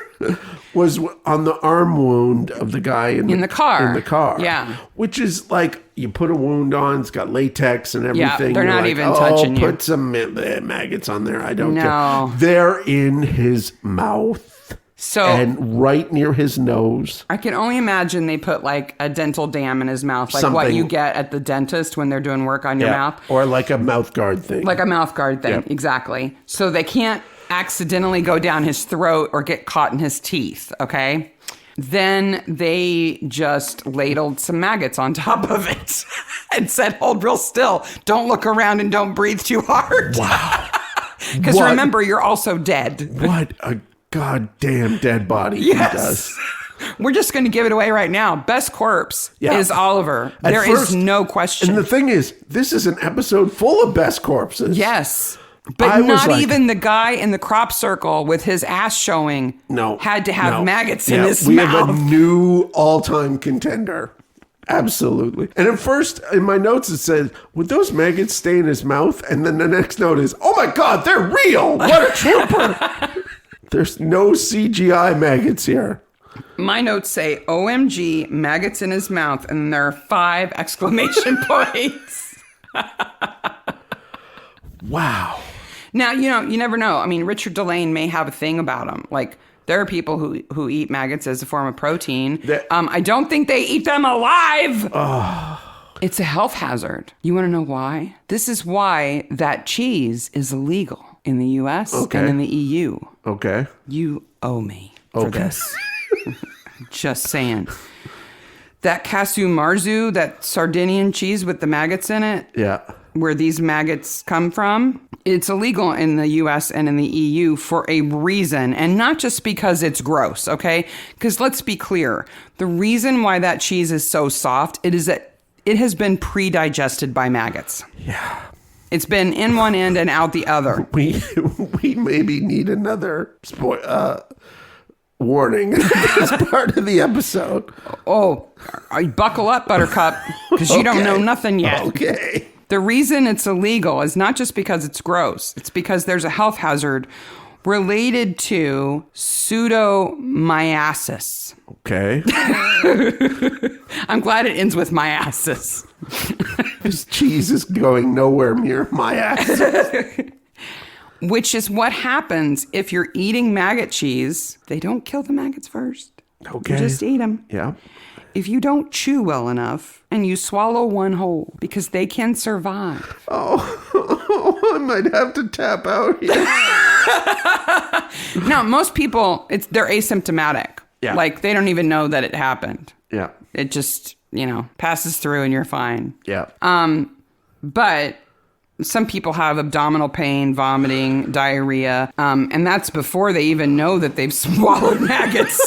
Was on the arm wound of the guy in the car. In the car. Yeah. Which is like, you put a wound on, it's got latex and everything. Yeah, they're not even touching you. Put some maggots on there. I don't care. They're in his mouth. So and right near his nose. I can only imagine they put like a dental dam in his mouth, like what you get at the dentist when they're doing work on your mouth. Or like a mouth guard thing. Like a mouth guard thing, exactly. So they can't accidentally go down his throat or get caught in his teeth, okay? Then they just ladled some maggots on top of it and said, hold real still. Don't look around and don't breathe too hard. Wow. Because remember, you're also dead. What a goddamn dead body he does. We're just going to give it away right now. Best corpse is Oliver. There is no question. And the thing is, this is an episode full of best corpses. Yes. But not even the guy in the crop circle with his ass showing had to have maggots in his mouth. We have a new all-time contender. Absolutely. And at first, in my notes, it said, would those maggots stay in his mouth? And then the next note is, oh my God, they're real. What a trooper. There's no CGI maggots here. My notes say, OMG, maggots in his mouth. And then there are 5 exclamation points. Wow. Now, you never know. I mean, Richard Delane may have a thing about him. Like, there are people who eat maggots as a form of protein. I don't think they eat them alive. It's a health hazard. You want to know why? This is why that cheese is illegal in the U.S. and in the EU. Okay. You owe me for this. Just saying. That casu marzu, that Sardinian cheese with the maggots in it. Yeah. Where these maggots come from, it's illegal in the US and in the EU for a reason, and not just because it's gross, okay? Because let's be clear, the reason why that cheese is so soft, it is that it has been pre-digested by maggots. Yeah. It's been in one end and out the other. We maybe need another warning as part of the episode. Oh, buckle up, Buttercup, because you don't know nothing yet. Okay. The reason it's illegal is not just because it's gross. It's because there's a health hazard related to pseudomyiasis. Okay. I'm glad it ends with myiasis. This cheese is going nowhere near my ass. Which is what happens if you're eating maggot cheese. They don't kill the maggots first. Okay. You just eat them. Yeah. If you don't chew well enough and you swallow one whole, because they can survive. Oh, I might have to tap out here. Now, most people, they're asymptomatic. Yeah. Like, they don't even know that it happened. Yeah. It just, passes through and you're fine. Yeah. But some people have abdominal pain, vomiting, diarrhea, and that's before they even know that they've swallowed maggots.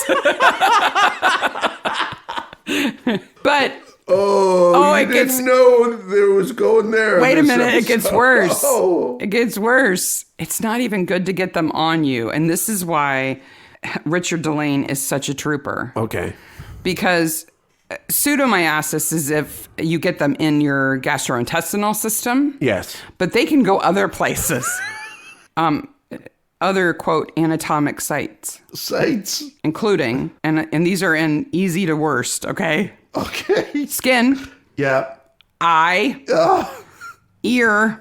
But I didn't know there was going there. Wait a minute, it gets worse. Oh. It gets worse. It's not even good to get them on you, and this is why Richard Delane is such a trooper. Okay. Because pseudomyiasis is if you get them in your gastrointestinal system. Yes. But they can go other places. Other, quote, anatomic sites. Sites. Including, and these are in easy to worst, okay? Okay. Skin. Yeah. Eye. Ear.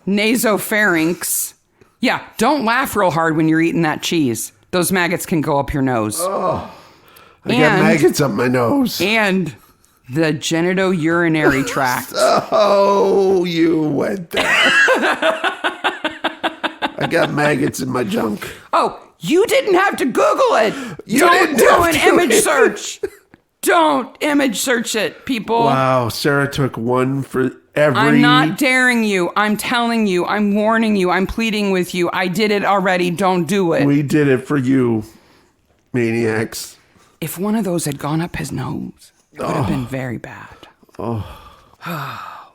Nasopharynx. Yeah, don't laugh real hard when you're eating that cheese. Those maggots can go up your nose. I got maggots up my nose. And the genitourinary tract. Oh, you went there. I got maggots in my junk. Oh, you didn't have to Google it. Don't do an image search. Don't image search it, people. Wow, Sarah took one for every... I'm not daring you. I'm telling you. I'm warning you. I'm pleading with you. I did it already. Don't do it. We did it for you, maniacs. If one of those had gone up his nose, it would have been very bad.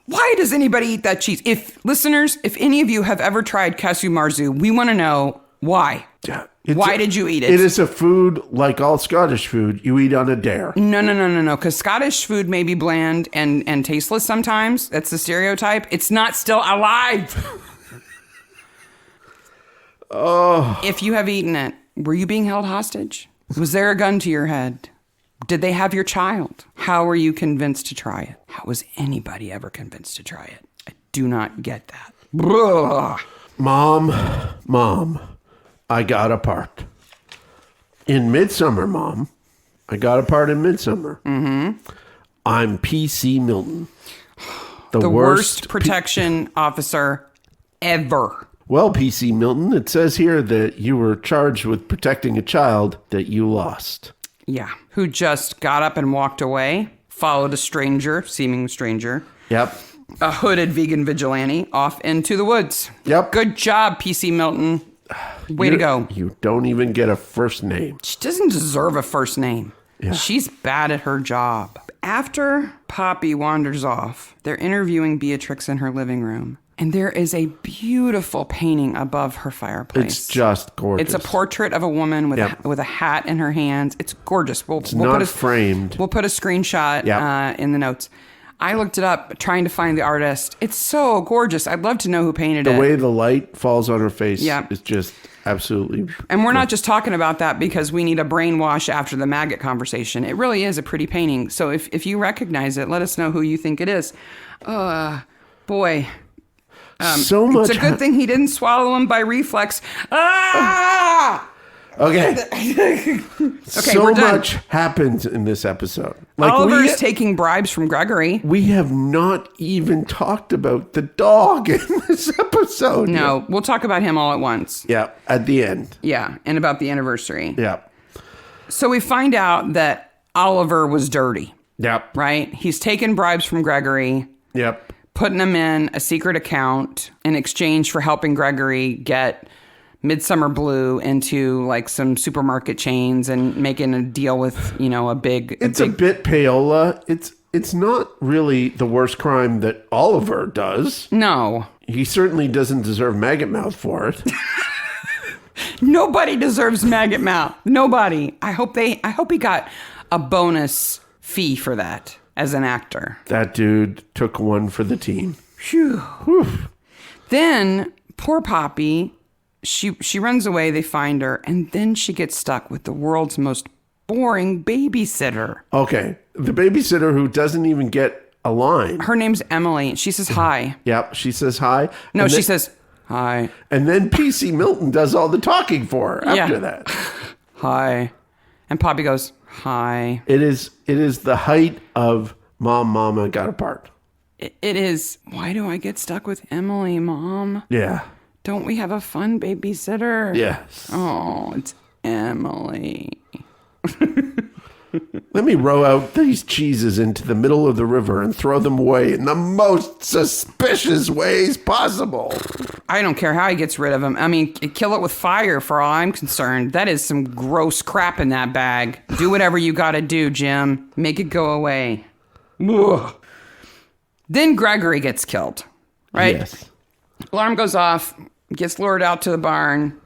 Why does anybody eat that cheese? Listeners, if any of you have ever tried casu marzu, we want to know why. Yeah, why did you eat it? It is a food like all Scottish food you eat on a dare. No. Because Scottish food may be bland and tasteless sometimes. That's the stereotype. It's not still alive. If you have eaten it, were you being held hostage? Was there a gun to your head? Did they have your child? How were you convinced to try it? How was anybody ever convinced to try it? I do not get that. Blah. Mom, I got a part. In Midsomer, Mom, I got a part in Midsomer. Mm-hmm. I'm PC Milton. The worst protection officer ever. Well, PC Milton, it says here that you were charged with protecting a child that you lost. Yeah. Who just got up and walked away, followed a stranger, seeming stranger. Yep. A hooded vegan vigilante off into the woods. Yep. Good job, PC Milton. Way to go. You don't even get a first name. She doesn't deserve a first name. Yeah. She's bad at her job. After Poppy wanders off, they're interviewing Beatrix in her living room. And there is a beautiful painting above her fireplace. It's just gorgeous. It's a portrait of a woman with, with a hat in her hands. It's gorgeous. We'll not put framed. We'll put a screenshot in the notes. I looked it up trying to find the artist. It's so gorgeous. I'd love to know who painted it. The way the light falls on her face is just absolutely... And we're not just talking about that because we need a brainwash after the Maggot conversation. It really is a pretty painting. So if you recognize it, let us know who you think it is. Boy... so much. It's a good thing he didn't swallow him by reflex. Ah! Okay. So we're done. much happens in this episode. Oliver's taking bribes from Gregory. We have not even talked about the dog in this episode. No, we'll talk about him all at once. Yeah, at the end. Yeah, and about the anniversary. Yeah. So we find out that Oliver was dirty. Yep. Right? He's taken bribes from Gregory. Yep. Putting him in a secret account in exchange for helping Gregory get Midsomer Blue into like some supermarket chains and making a deal with, a big... It's a bit payola. It's not really the worst crime that Oliver does. No. He certainly doesn't deserve maggot mouth for it. Nobody deserves maggot mouth. Nobody. I hope he got a bonus fee for that as an actor. That dude took one for the team. Phew. Whew. Then poor Poppy, she runs away, they find her, and then she gets stuck with the world's most boring babysitter. Okay. The babysitter who doesn't even get a line. Her name's Emily. She says hi. Yep. She says hi. No, she says hi. And then PC Milton does all the talking for her after that. Hi. And Poppy goes, hi. It is the height of Mama got apart. It is. Why do I get stuck with Emily, Mom? Yeah. Don't we have a fun babysitter? Yes. Oh, it's Emily. Let me row out these cheeses into the middle of the river and throw them away in the most suspicious ways possible. I don't care how he gets rid of them. I mean, kill it with fire for all I'm concerned. That is some gross crap in that bag. Do whatever you gotta do, Jim. Make it go away. Ugh. Then Gregory gets killed, right? Yes. Alarm goes off, gets lured out to the barn,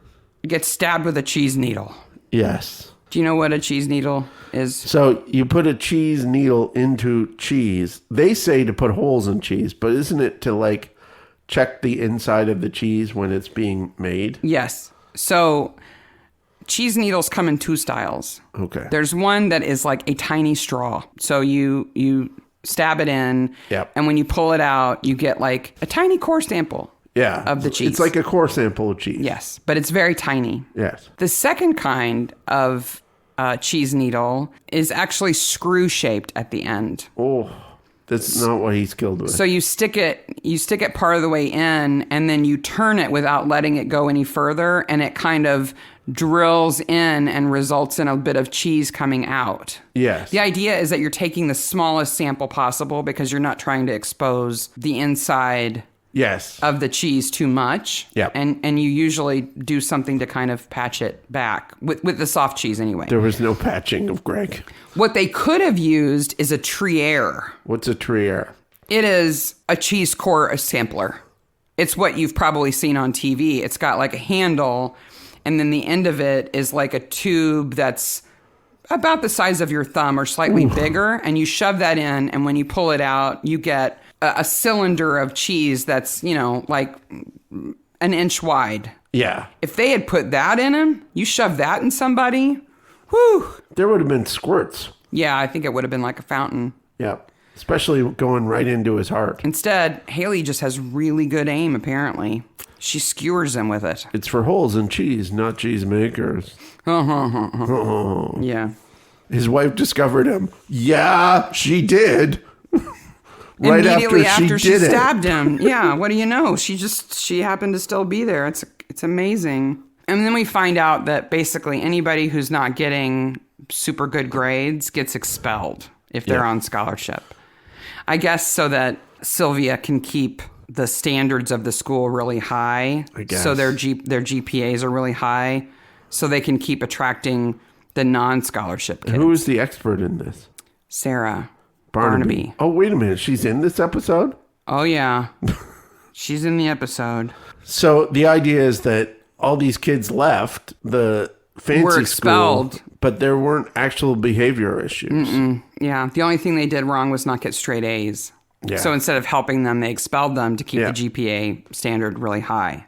gets stabbed with a cheese needle. Yes. Do you know what a cheese needle is? So you put a cheese needle into cheese. They say to put holes in cheese, but isn't it to check the inside of the cheese when it's being made? Yes. So cheese needles come in two styles. Okay. There's one that is like a tiny straw. So you stab it in, and when you pull it out, you get like a tiny core sample of the cheese. It's like a core sample of cheese. Yes, but it's very tiny. Yes. The second kind of cheese needle is actually screw-shaped at the end. Oh, that's not what he's killed with. So you stick it part of the way in, and then you turn it without letting it go any further, and it kind of drills in and results in a bit of cheese coming out. Yes. The idea is that you're taking the smallest sample possible because you're not trying to expose the inside of the cheese too much. Yep. And you usually do something to kind of patch it back with the soft cheese anyway. There was no patching of Greg. What they could have used is a Trier. What's a Trier? It is a cheese core sampler. It's what you've probably seen on TV. It's got like a handle, and then the end of it is like a tube that's about the size of your thumb or slightly bigger, and you shove that in, and when you pull it out, you get a cylinder of cheese that's, like an inch wide. Yeah. If they had put that in him, you shove that in somebody, whew. There would have been squirts. Yeah, I think it would have been like a fountain. Yeah. Especially going right into his heart. Instead, Haley just has really good aim, apparently. She skewers them with it. It's for holes in cheese, not cheese makers. Yeah. His wife discovered him. Yeah, she did. Right Immediately after she did it. stabbed him. Yeah, what do you know? She happened to still be there. It's amazing. And then we find out that basically anybody who's not getting super good grades gets expelled if they're on scholarship. I guess so that Sylvia can keep the standards of the school really high. I guess. So their GPAs are really high, so they can keep attracting the non-scholarship kids. Who is the expert in this? Sarah Barnaby. Oh, wait a minute. She's in this episode? Oh, yeah. She's in the episode. So the idea is that all these kids left the fancy Were expelled. school, but there weren't actual behavior issues. Yeah. The only thing they did wrong was not get straight A's. Yeah. So instead of helping them, they expelled them to keep the GPA standard really high.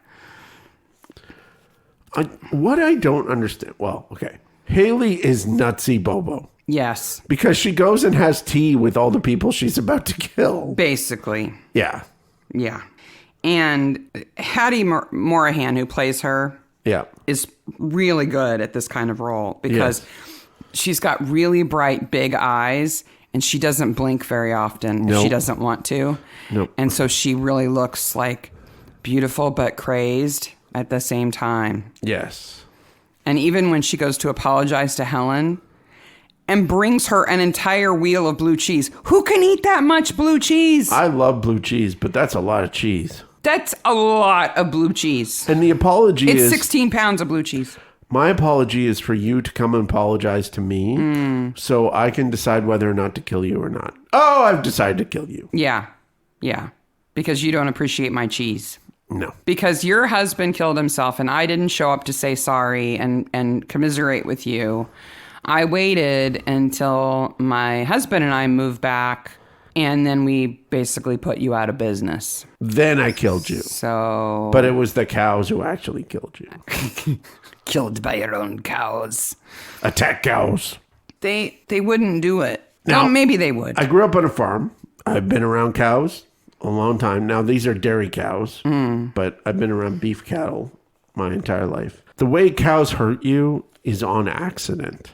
What I don't understand. Well, okay. Haley is nutsy Bobo. Yes. Because she goes and has tea with all the people she's about to kill. Basically. Yeah. Yeah. And Hattie Morahan, who plays her, is really good at this kind of role because she's got really bright, big eyes and she doesn't blink very often if she doesn't want to. Nope. And so she really looks like beautiful but crazed at the same time. Yes. And even when she goes to apologize to Helen and brings her an entire wheel of blue cheese. Who can eat that much blue cheese? I love blue cheese, but that's a lot of cheese. That's a lot of blue cheese. And the apology It's is... 16 pounds of blue cheese. My apology is for you to come and apologize to me so I can decide whether or not to kill you or not. Oh, I've decided to kill you. Yeah. Yeah. Because you don't appreciate my cheese. No. Because your husband killed himself and I didn't show up to say sorry and commiserate with you. I waited until my husband and I moved back, and then we basically put you out of business. Then I killed you. So... But it was the cows who actually killed you. Killed by your own cows. Attack cows. They wouldn't do it. Now, Well, maybe they would. I grew up on a farm. I've been around cows a long time. Now, these are dairy cows, but I've been around beef cattle my entire life. The way cows hurt you is on accident.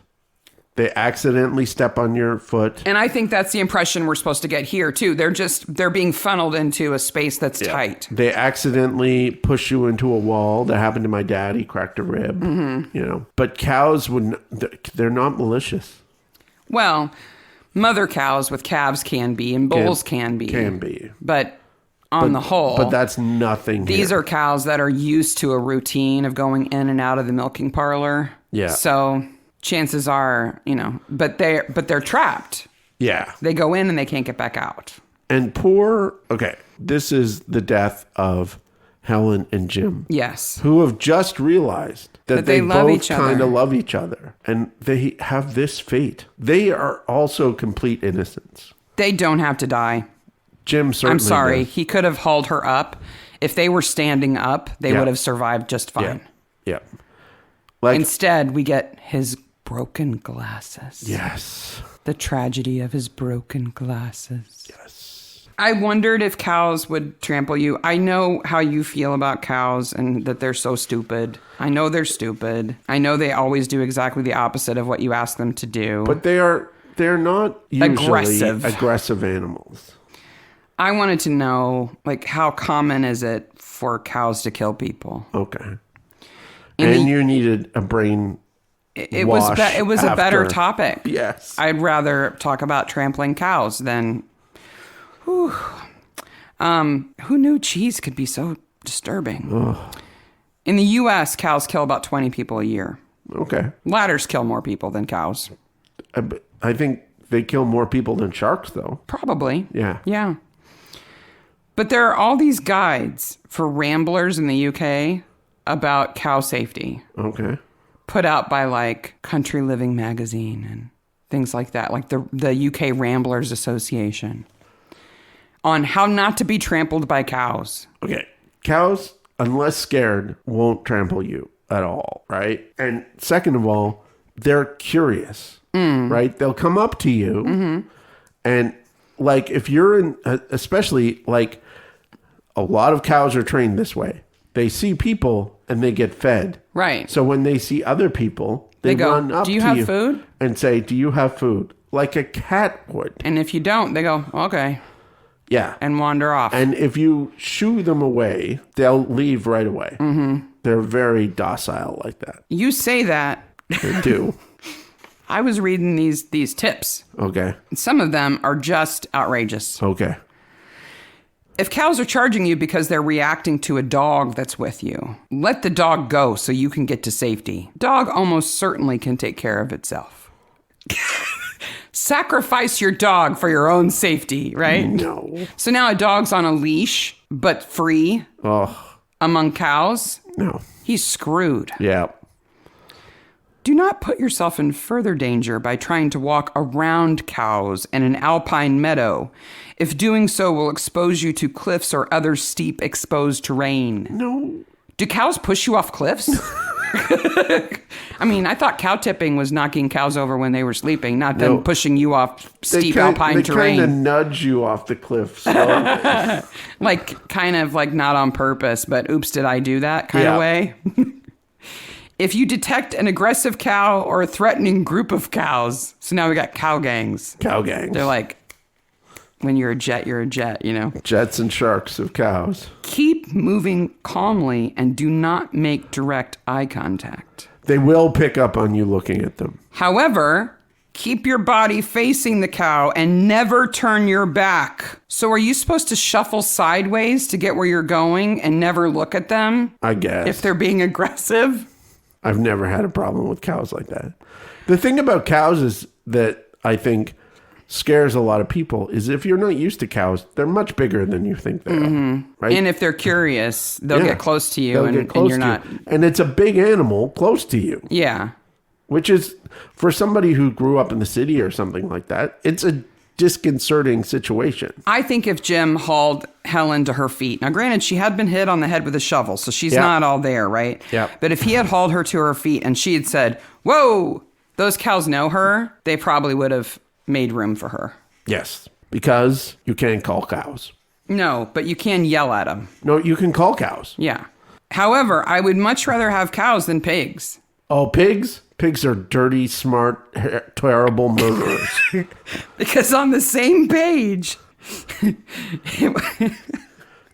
They accidentally step on your foot. And I think that's the impression we're supposed to get here, too. They're being funneled into a space that's tight. They accidentally push you into a wall. That happened to my dad. He cracked a rib, you know. But cows, they're not malicious. Well, mother cows with calves can be, and bulls can be. Can be. But on the whole... But that's nothing These here. are cows that are used to a routine of going in and out of the milking parlor. Yeah. So... chances are, you know, but they're trapped. Yeah. They go in and they can't get back out. And this is the death of Helen and Jim. Yes. Who have just realized that they love both each other. kind of love each other. And they have this fate. They are also complete innocents. They don't have to die. Jim certainly I'm sorry. does. He could have hauled her up. If they were standing up, they would have survived just fine. Yeah. Like, Instead, we get his broken glasses. yes. The tragedy of his broken glasses. Yes. I wondered if cows would trample you. I know how you feel about cows and that they're so stupid. I know they're stupid. I know they always do exactly the opposite of what you ask them to do. But they're not usually Aggressive animals. I wanted to know, like, how common is it for cows to kill people? Okay. And you needed a brain It was a better topic. Yes. I'd rather talk about trampling cows than... Who knew cheese could be so disturbing? Ugh. In the U.S., cows kill about 20 people a year. Okay. Ladders kill more people than cows. I think they kill more people than sharks, though. Probably. Yeah. Yeah. But there are all these guides for ramblers in the UK about cow safety. Okay. Put out by, like, Country Living magazine and things like that, like the UK Ramblers Association, on how not to be trampled by cows. Okay. Cows, unless scared, won't trample you at all, right? And second of all, they're curious, right? They'll come up to you and, like, if you're in, especially, like, a lot of cows are trained this way. they see people and they get fed. Right. So when they see other people, they go, run up "Do you to have you food?" and say, "Do you have food?" Like a cat would. And if you don't, they go, "Okay," Yeah. and wander off. And if you shoo them away, they'll leave right away. Mm-hmm. They're very docile like that. You say that. They do. I was reading these tips. Okay. Some of them are just outrageous. Okay. If cows are charging you because they're reacting to a dog that's with you, let the dog go so you can get to safety. Dog almost certainly can take care of itself. Sacrifice your dog for your own safety, right? No. So now a dog's on a leash, but free among cows. No. He's screwed. Yeah. Do not put yourself in further danger by trying to walk around cows in an alpine meadow, if doing so will expose you to cliffs or other steep exposed terrain. No. Do cows push you off cliffs? I mean, I thought cow tipping was knocking cows over when they were sleeping, not them pushing you off steep alpine terrain. They kind of nudge you off the cliff. So. Like, kind of like not on purpose, but oops, did I do that kind of way? If you detect an aggressive cow or a threatening group of cows, so now we got cow gangs. Cow gangs. They're like, when you're a jet, you know? Jets and sharks of cows. Keep moving calmly and do not make direct eye contact. They will pick up on you looking at them. However, keep your body facing the cow and never turn your back. So are you supposed to shuffle sideways to get where you're going and never look at them? I guess. If they're being aggressive? I've never had a problem with cows like that. The thing about cows is that I think scares a lot of people is if you're not used to cows, they're much bigger than you think they are. Right? And if they're curious, they'll get close to you and you're not. And it's a big animal close to you. Yeah. Which is, for somebody who grew up in the city or something like that, it's a disconcerting situation. I think if Jim hauled Helen to her feet, now granted, she had been hit on the head with a shovel, so she's not all there, right? Yeah. But if he had hauled her to her feet and she had said, "Whoa, those cows know her," they probably would have made room for her. Yes, because you can't call cows. No, but you can yell at them. No, you can call cows. Yeah. However, I would much rather have cows than pigs. Oh, pigs? Pigs are dirty, smart, terrible murderers. Because on the same page...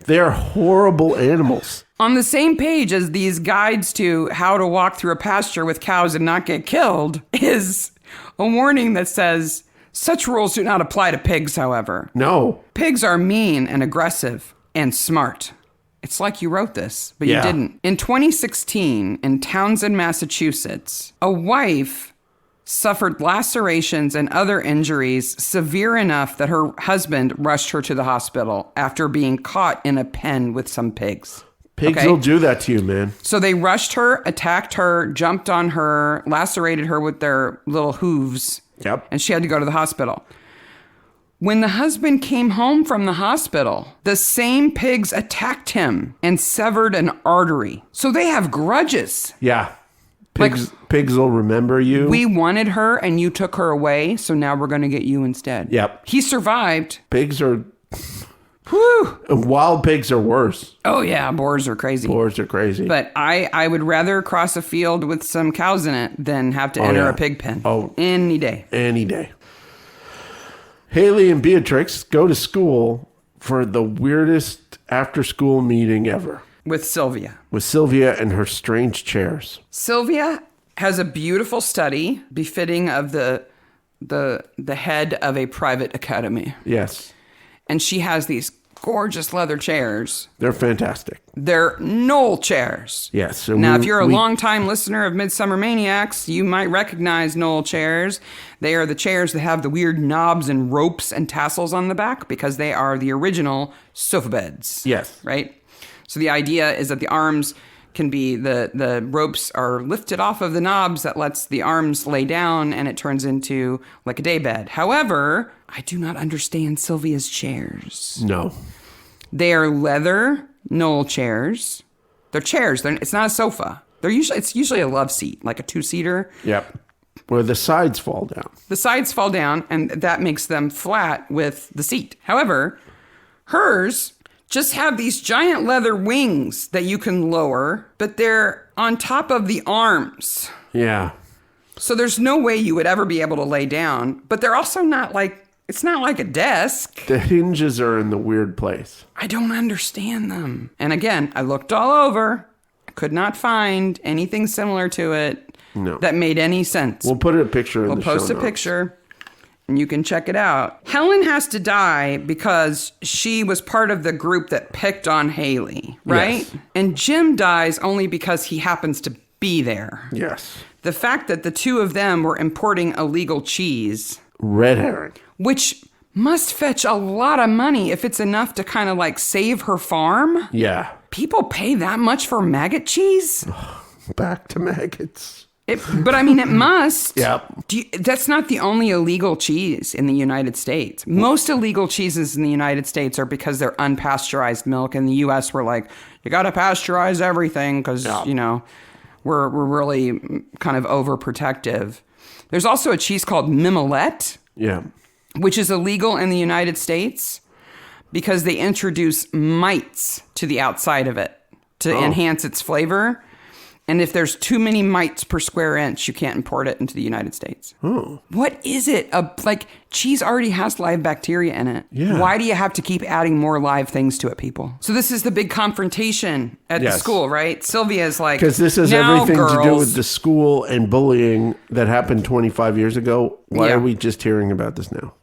They're horrible animals. On the same page as these guides to how to walk through a pasture with cows and not get killed is a warning that says, such rules do not apply to pigs, however. No. Pigs are mean and aggressive and smart. It's like you wrote this, but you didn't. In 2016, in Townsend, Massachusetts, a wife suffered lacerations and other injuries severe enough that her husband rushed her to the hospital after being caught in a pen with some pigs. Pigs will do that to you, man. So they rushed her, attacked her, jumped on her, lacerated her with their little hooves. Yep. And she had to go to the hospital. When the husband came home from the hospital, the same pigs attacked him and severed an artery. So they have grudges. Yeah. Pigs will remember you. We wanted her and you took her away, so now we're going to get you instead. Yep. He survived. Pigs are... Whew. Wild pigs are worse. Oh, yeah. Boars are crazy. Boars are crazy. But I would rather cross a field with some cows in it than have to enter a pig pen. Oh. Any day. Any day. Haley and Beatrix go to school for the weirdest after-school meeting ever. With Sylvia. With Sylvia and her strange chairs. Sylvia has a beautiful study befitting of the head of a private academy. Yes. And she has these gorgeous leather chairs. They're fantastic. They're knoll chairs. Yes. So now, if you're a longtime listener of Midsomer Maniacs, you might recognize knoll chairs. They are the chairs that have the weird knobs and ropes and tassels on the back because they are the original sofa beds. Yes. Right? So the idea is that the arms can be, the ropes are lifted off of the knobs that lets the arms lay down and it turns into like a day bed. However, I do not understand Sylvia's chairs. No. They are leather knoll chairs. They're chairs. It's not a sofa. It's usually a love seat, like a two-seater. Yep. Where the sides fall down. The sides fall down, and that makes them flat with the seat. However, hers just have these giant leather wings that you can lower, but they're on top of the arms. Yeah. So there's no way you would ever be able to lay down, but they're also not like, it's not like a desk. The hinges are in the weird place. I don't understand them. And again, I looked all over. I could not find anything similar to it that made any sense. We'll put a picture in the show notes. We'll post a picture and you can check it out. Helen has to die because she was part of the group that picked on Haley, right? Yes. And Jim dies only because he happens to be there. Yes. The fact that the two of them were importing illegal cheese. Red herring. Which must fetch a lot of money if it's enough to kind of like save her farm. Yeah. People pay that much for maggot cheese? Back to maggots. But I mean, it must. Yep. That's not the only illegal cheese in the United States. Most illegal cheeses in the United States are because they're unpasteurized milk. In the U.S., we're like, you got to pasteurize everything because, you know, we're really kind of overprotective. There's also a cheese called Mimolette. Yeah. Which is illegal in the United States because they introduce mites to the outside of it to enhance its flavor. And if there's too many mites per square inch, you can't import it into the United States. Oh. What is it? Like, cheese already has live bacteria in it. Yeah. Why do you have to keep adding more live things to it, people? So this is the big confrontation at the school, right? Sylvia's like, because this has now, everything girls, to do with the school and bullying that happened 25 years ago. Why are we just hearing about this now?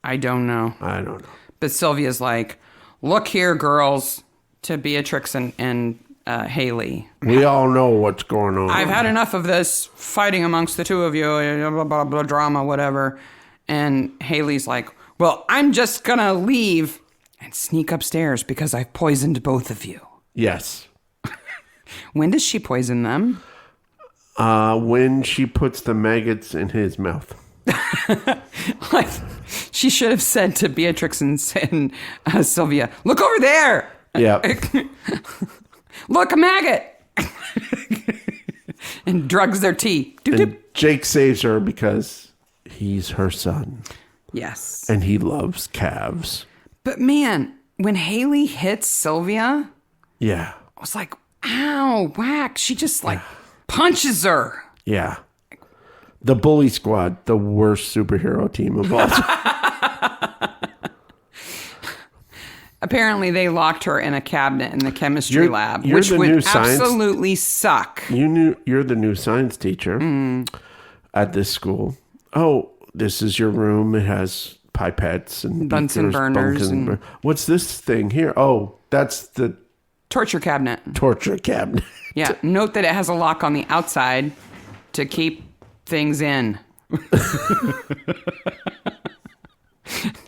I don't know. I don't know. But Sylvia's like, look here, girls, to Beatrix and Haley. We all know what's going on. I've had enough of this fighting amongst the two of you, blah, blah, blah, drama, whatever. And Haley's like, well, I'm just going to leave and sneak upstairs because I've poisoned both of you. Yes. When does she poison them? When she puts the maggots in his mouth. Like, she should have said to Beatrix and Sylvia, look over there. Yeah. Look, a maggot. And drugs their tea. And Jake saves her because he's her son. Yes. And he loves calves. But man, when Haley hits Sylvia, Yeah. I was like, ow, whack. She just like punches her. Yeah. The Bully Squad, the worst superhero team of all time. Apparently, they locked her in a cabinet in the chemistry lab, which would absolutely suck. You're the new science teacher at this school. Oh, this is your room. It has pipettes and Bunsen burners. What's this thing here? Oh, that's the torture cabinet. Torture cabinet. Yeah. Note that it has a lock on the outside to keep things in.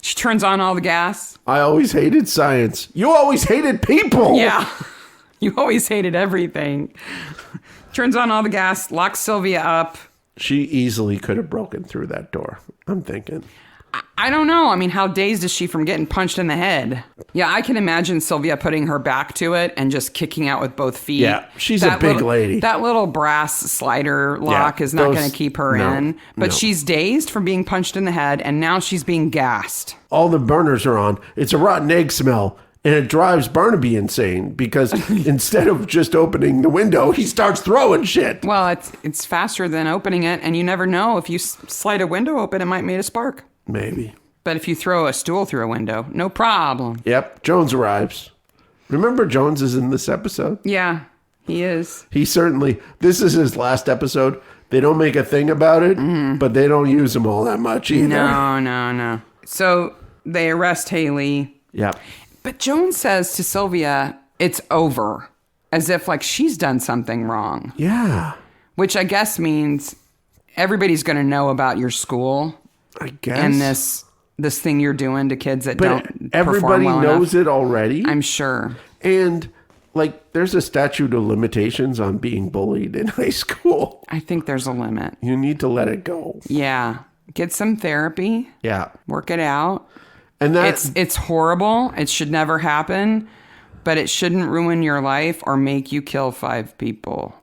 She turns on all the gas. I always hated science. You always hated people. Yeah. You always hated everything. Turns on all the gas, locks Sylvia up. She easily could have broken through that door, I'm thinking. I don't know. I mean, how dazed is she from getting punched in the head? Yeah, I can imagine Sylvia putting her back to it and just kicking out with both feet. Yeah, she's a big lady. That little brass slider lock is not going to keep her in. But she's dazed from being punched in the head, and now she's being gassed. All the burners are on. It's a rotten egg smell, and it drives Barnaby insane because instead of just opening the window, he starts throwing shit. Well, it's faster than opening it, and you never know. If you slide a window open, it might make a spark. Maybe. But if you throw a stool through a window, no problem. Yep. Jones arrives. Remember Jones is in this episode? Yeah, he is. He certainly, this is his last episode. They don't make a thing about it, but they don't use him all that much either. No. So they arrest Haley. Yep. But Jones says to Sylvia, it's over. As if like she's done something wrong. Yeah. Which I guess means everybody's going to know about your school. I guess. And this thing you're doing to kids that don't everybody perform well knows enough. it already. I'm sure. And like there's a statute of limitations on being bullied in high school. I think there's a limit. You need to let it go. Yeah. Get some therapy. Yeah. Work it out. And it's horrible. It should never happen, but it shouldn't ruin your life or make you kill 5 people.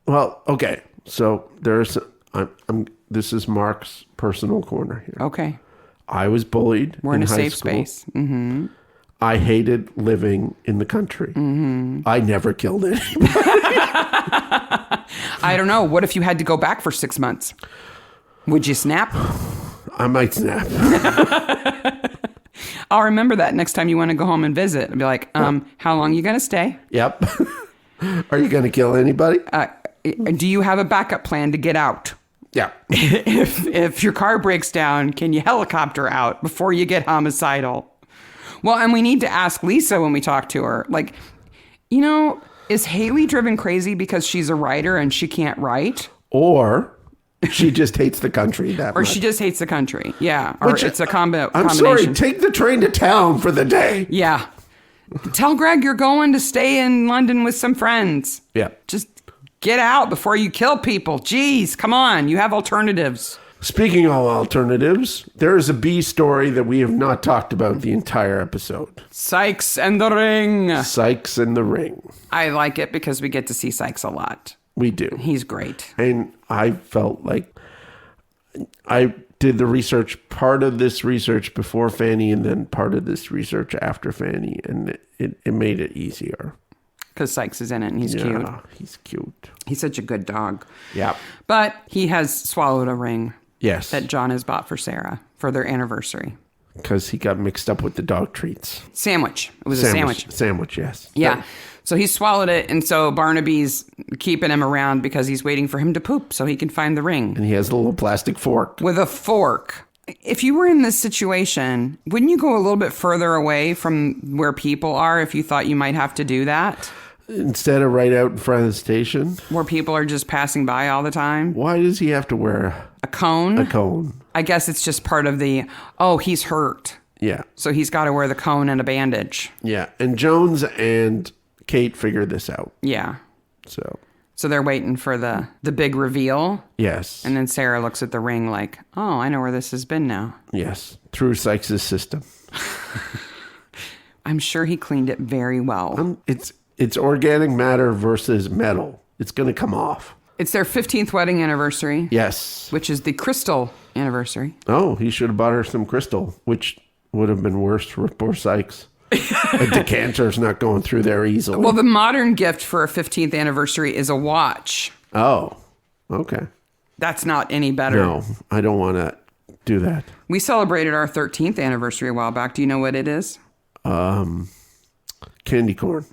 Well, okay. So this is Mark's personal corner here. Okay. I was bullied We're in a high safe school. space. Mm-hmm. I hated living in the country. I never killed anybody. I don't know. What if you had to go back for 6 months? Would you snap? I might snap. I'll remember that next time you want to go home and visit. I'll be like, how long are you going to stay? Yep. Are you going to kill anybody? Do you have a backup plan to get out? Yeah. If your car breaks down, can you helicopter out before you get homicidal? Well, and we need to ask Lisa when we talk to her. Like, is Haley driven crazy because she's a writer and she can't write? Or she just hates the country that much. Or she just hates the country. Yeah. Or it's a combination. I'm sorry. Take the train to town for the day. Yeah. Tell Greg you're going to stay in London with some friends. Yeah. Just get out before you kill people. Jeez, come on. You have alternatives. Speaking of alternatives, there is a B story that we have not talked about the entire episode. Sykes and the Ring. Sykes and the Ring. I like it because we get to see Sykes a lot. We do. He's great. And I felt like I did the research, part of this research before Fanny and then part of this research after Fanny. And it made it easier. Because Sykes is in it and he's cute. Yeah, he's cute. He's such a good dog. Yeah. But he has swallowed a ring. Yes. That John has bought for Sarah for their anniversary. Because he got mixed up with the dog treats. Sandwich. It was a sandwich. Sandwich, yes. Yeah. So he swallowed it, and so Barnaby's keeping him around because he's waiting for him to poop so he can find the ring. And he has a little plastic fork. With a fork. If you were in this situation, wouldn't you go a little bit further away from where people are if you thought you might have to do that? Instead of right out in front of the station? Where people are just passing by all the time? Why does he have to wear a cone? A cone. I guess it's just part of the, he's hurt. Yeah. So he's got to wear the cone and a bandage. Yeah. And Jones and Kate figured this out. Yeah. So they're waiting for the big reveal. Yes. And then Sarah looks at the ring like, oh, I know where this has been now. Yes. Through Sykes' system. I'm sure he cleaned it very well. It's organic matter versus metal. It's going to come off. It's their 15th wedding anniversary. Yes. Which is the crystal anniversary. Oh, he should have bought her some crystal, which would have been worse for poor Sykes. A decanter's not going through there easily. Well, the modern gift for a 15th anniversary is a watch. Oh, okay. That's not any better. No, I don't want to do that. We celebrated our 13th anniversary a while back. Do you know what it is? Candy corn.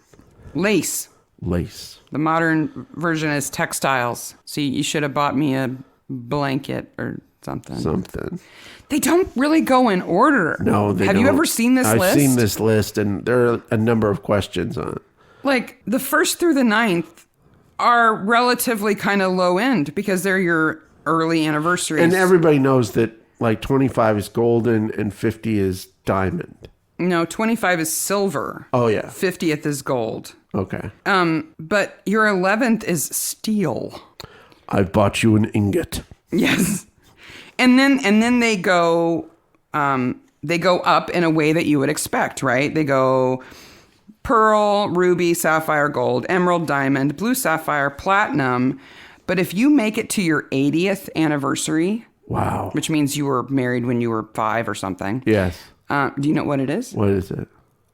Lace. The modern version is textiles. See, you should have bought me a blanket or something. They don't really go in order. No, they don't. Have you ever seen this list? I've seen this list, and there are a number of questions on it. Like, the 1st through the 9th are relatively kind of low end because they're your early anniversaries. And everybody knows that, like, 25 is golden and 50 is diamond. No, 25 is silver. Oh, yeah. 50th is gold. Okay. But your 11th is steel. I've bought you an ingot. Yes. And then they go up in a way that you would expect, right? They go pearl, ruby, sapphire, gold, emerald, diamond, blue sapphire, platinum. But if you make it to your 80th anniversary, wow, which means you were married when you were 5 or something. Yes. Do you know what it is? What is it?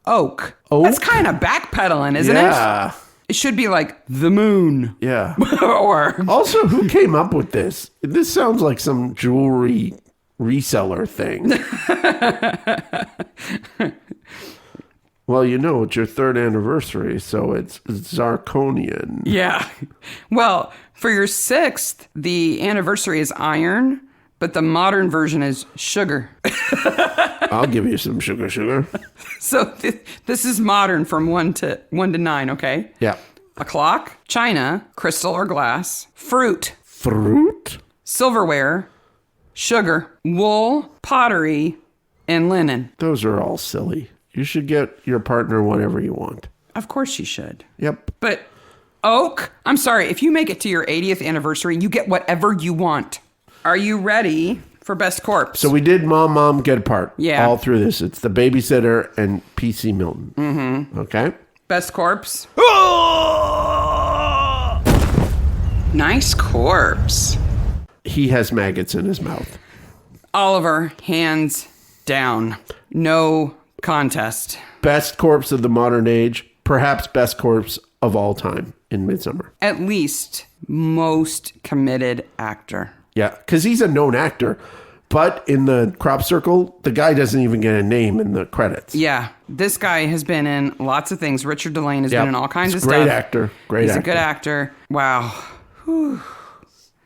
Oak. Oak? That's kind of backpedaling, isn't it? Yeah. It should be like the moon. Yeah. Or also, who came up with this? This sounds like some jewelry reseller thing. Well, it's your 3rd anniversary, so it's zirconian. Yeah. Well, for your 6th, the anniversary is iron, but the modern version is sugar. I'll give you some sugar. So this is modern from 1 to 9, okay? Yeah. A clock, china, crystal or glass, fruit, silverware, sugar, wool, pottery, and linen. Those are all silly. You should get your partner whatever you want. Of course you should. Yep. But oak, I'm sorry, if you make it to your 80th anniversary, you get whatever you want. Are you ready for best corpse? So we did Mom, Get Apart. Yeah. All through this. It's the babysitter and PC Milton. Mm-hmm. Okay. Best corpse. Nice corpse. He has maggots in his mouth. Oliver, hands down. No contest. Best corpse of the modern age, perhaps best corpse of all time in Midsomer. At least most committed actor. Yeah, because he's a known actor. But in the crop circle, the guy doesn't even get a name in the credits. Yeah. This guy has been in lots of things. Richard Delane has been in all kinds of stuff. Great actor. He's a good actor. Wow. Whew.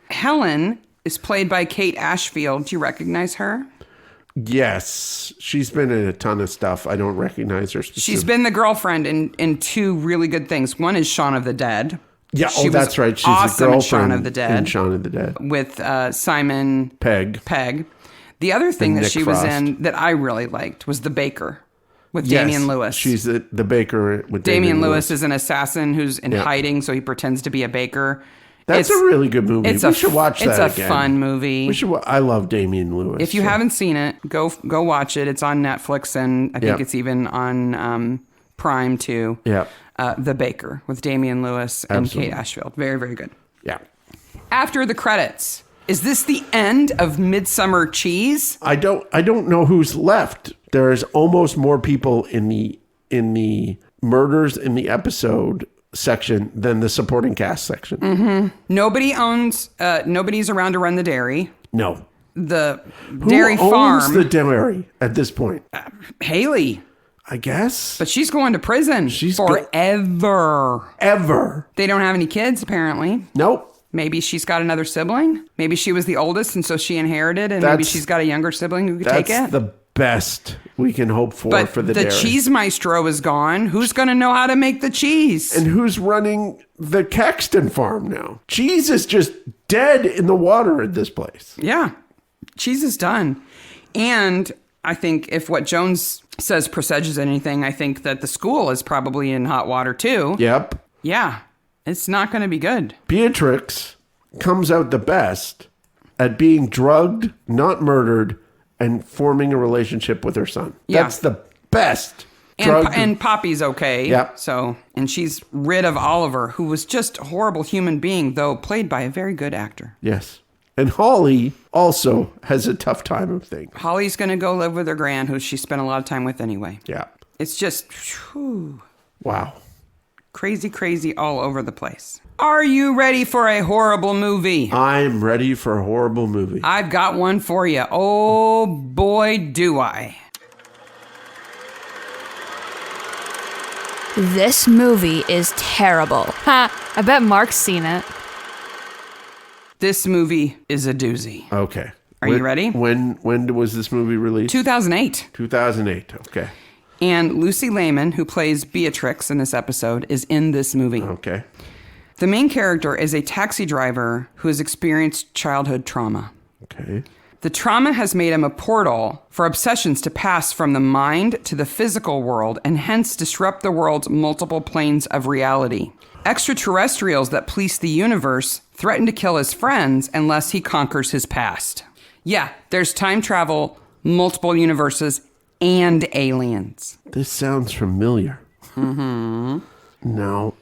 Helen is played by Kate Ashfield. Do you recognize her? Yes. She's been in a ton of stuff. I don't recognize her specifically. She's been the girlfriend in two really good things. One is Shaun of the Dead. Yeah, that's right. She's awesome the in girlfriend Shaun of the Dead. in Shaun of the Dead. With Simon Pegg. The other thing that Nick she Frost. was in that I really liked was The Baker with Damian Lewis. She's the baker with Damian Lewis is an assassin who's in hiding, so he pretends to be a baker. That's a really good movie. We should watch that again. It's a fun movie. I love Damian Lewis. If you haven't seen it, go watch it. It's on Netflix, and I think it's even on Prime too. Yeah. The Baker with Damian Lewis and Kate Ashfield. Very, very good. Yeah. After the credits, is this the end of Midsummer Cheese? I don't know who's left. There's almost more people in the murders in the episode section than the supporting cast section. Mm-hmm. Nobody's around to run the dairy. No. The dairy farm. Who owns farm. the dairy at this point? Haley. I guess. But she's going to prison forever. Ever. They don't have any kids, apparently. Nope. Maybe she's got another sibling. Maybe she was the oldest, and so she inherited, and maybe she's got a younger sibling who could take it. That's the best we can hope for the dairy. The cheese maestro is gone. Who's going to know how to make the cheese? And who's running the Caxton farm now? Cheese is just dead in the water at this place. Yeah. Cheese is done. And I think if what Jones says presages anything, I think that the school is probably in hot water too. Yep. Yeah. It's not going to be good. Beatrix comes out the best at being drugged, not murdered, and forming a relationship with her son. Yeah. That's the best. And Poppy's okay. Yep. So, and she's rid of Oliver, who was just a horrible human being, though played by a very good actor. Yes. And Holly also has a tough time of things. Holly's going to go live with her gran, who she spent a lot of time with anyway. Yeah. It's just, whew, wow. Crazy all over the place. Are you ready for a horrible movie? I'm ready for a horrible movie. I've got one for you. Oh, boy, do I. This movie is terrible. Ha! I bet Mark's seen it. This movie is a doozy. Okay. Are you ready? When was this movie released? 2008. 2008. Okay. And Lucy Lehman, who plays Beatrix in this episode, is in this movie. Okay. The main character is a taxi driver who has experienced childhood trauma. Okay. The trauma has made him a portal for obsessions to pass from the mind to the physical world and hence disrupt the world's multiple planes of reality. Extraterrestrials that police the universe threaten to kill his friends unless he conquers his past. Yeah, there's time travel, multiple universes, and aliens. This sounds familiar. Mm-hmm. No.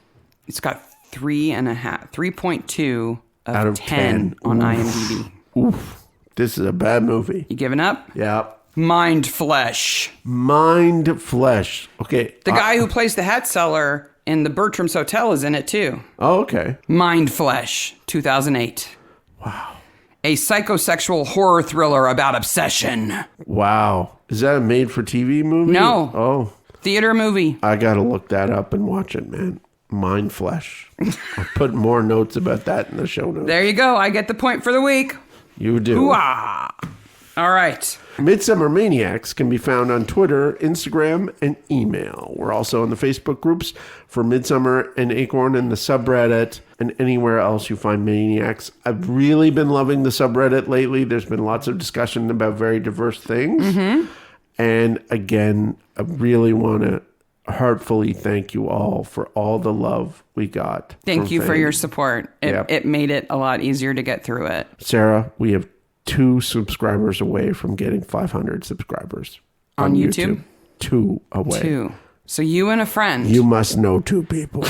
It's got 3.2 out of 10 on Oof. IMDb. Oof. This is a bad movie. You giving up? Yeah. Mind Flesh. Mind Flesh. Okay. The guy who plays the hat seller in the Bertram's Hotel is in it too. Oh, okay. Mind Flesh, 2008. Wow. A psychosexual horror thriller about obsession. Wow. Is that a made-for-TV movie? No. Oh. Theater movie. I got to look that up and watch it, man. Mind Flesh. I'll put more notes about that in the show notes. There you go. I get the point for the week. You do. Hoo-ah. All right. Midsomer Maniacs can be found on Twitter, Instagram, and email. We're also on the Facebook groups for Midsomer and Acorn and the subreddit and anywhere else you find Maniacs. I've really been loving the subreddit lately. There's been lots of discussion about very diverse things. Mm-hmm. And again, I really want to heartfully thank you all for all the love we got. Thank you for fans. your support. It made it a lot easier to get through it. Sarah, we have 2 subscribers away from getting 500 subscribers on YouTube. 2 away. 2. So you and a friend. You must know 2 people.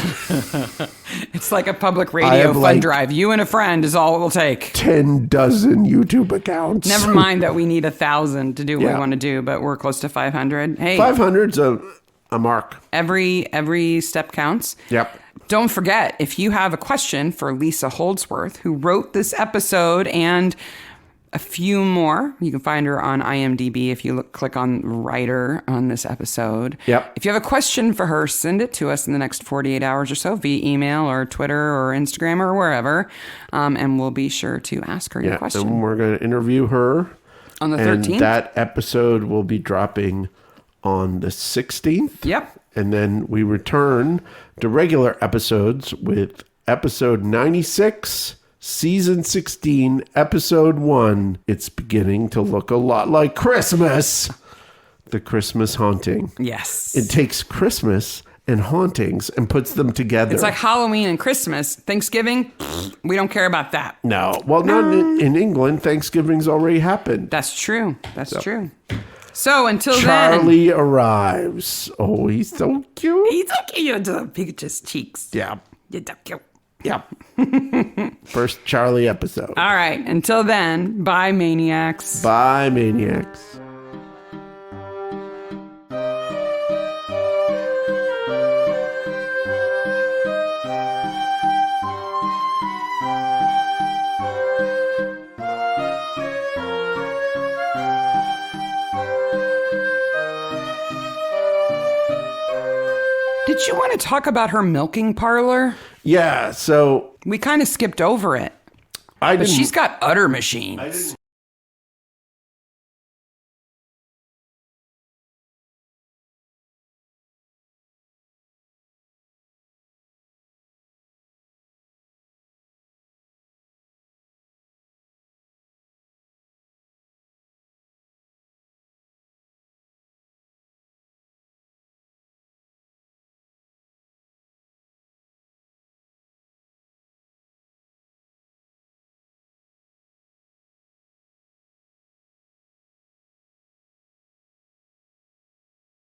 It's like a public I radio have, fund like, drive. You and a friend is all it will take. 10 dozen YouTube accounts. Never mind that we need 1,000 to do what we Yeah. want to do, but we're close to 500. Hey, 500's a mark. every step counts. Yep. Don't forget, if you have a question for Lisa Holdsworth, who wrote this episode and a few more, you can find her on IMDb if you click on writer on this episode. Yep. If you have a question for her, send it to us in the next 48 hours or so via email or Twitter or Instagram or wherever, and we'll be sure to ask her your question. And we're going to interview her. On the And 13th? that episode will be dropping on the 16th. Yep. And then we return to regular episodes with episode 96, season 16, episode 1. It's beginning to look a lot like Christmas. The Christmas haunting. Yes. It takes Christmas and hauntings and puts them together. It's like Halloween and Christmas. Thanksgiving, we don't care about that. No. Well, not in England. Thanksgiving's already happened. That's true. That's true. So until then. Charlie arrives. Oh, he's so cute. He's so cute. Pikachu's cheeks. Yeah. You're so cute. Yeah. First Charlie episode. All right. Until then, bye, Maniacs. Bye, Maniacs. Did you want to talk about her milking parlor? Yeah, so We kind of skipped over it. I But didn't. she's got udder machines.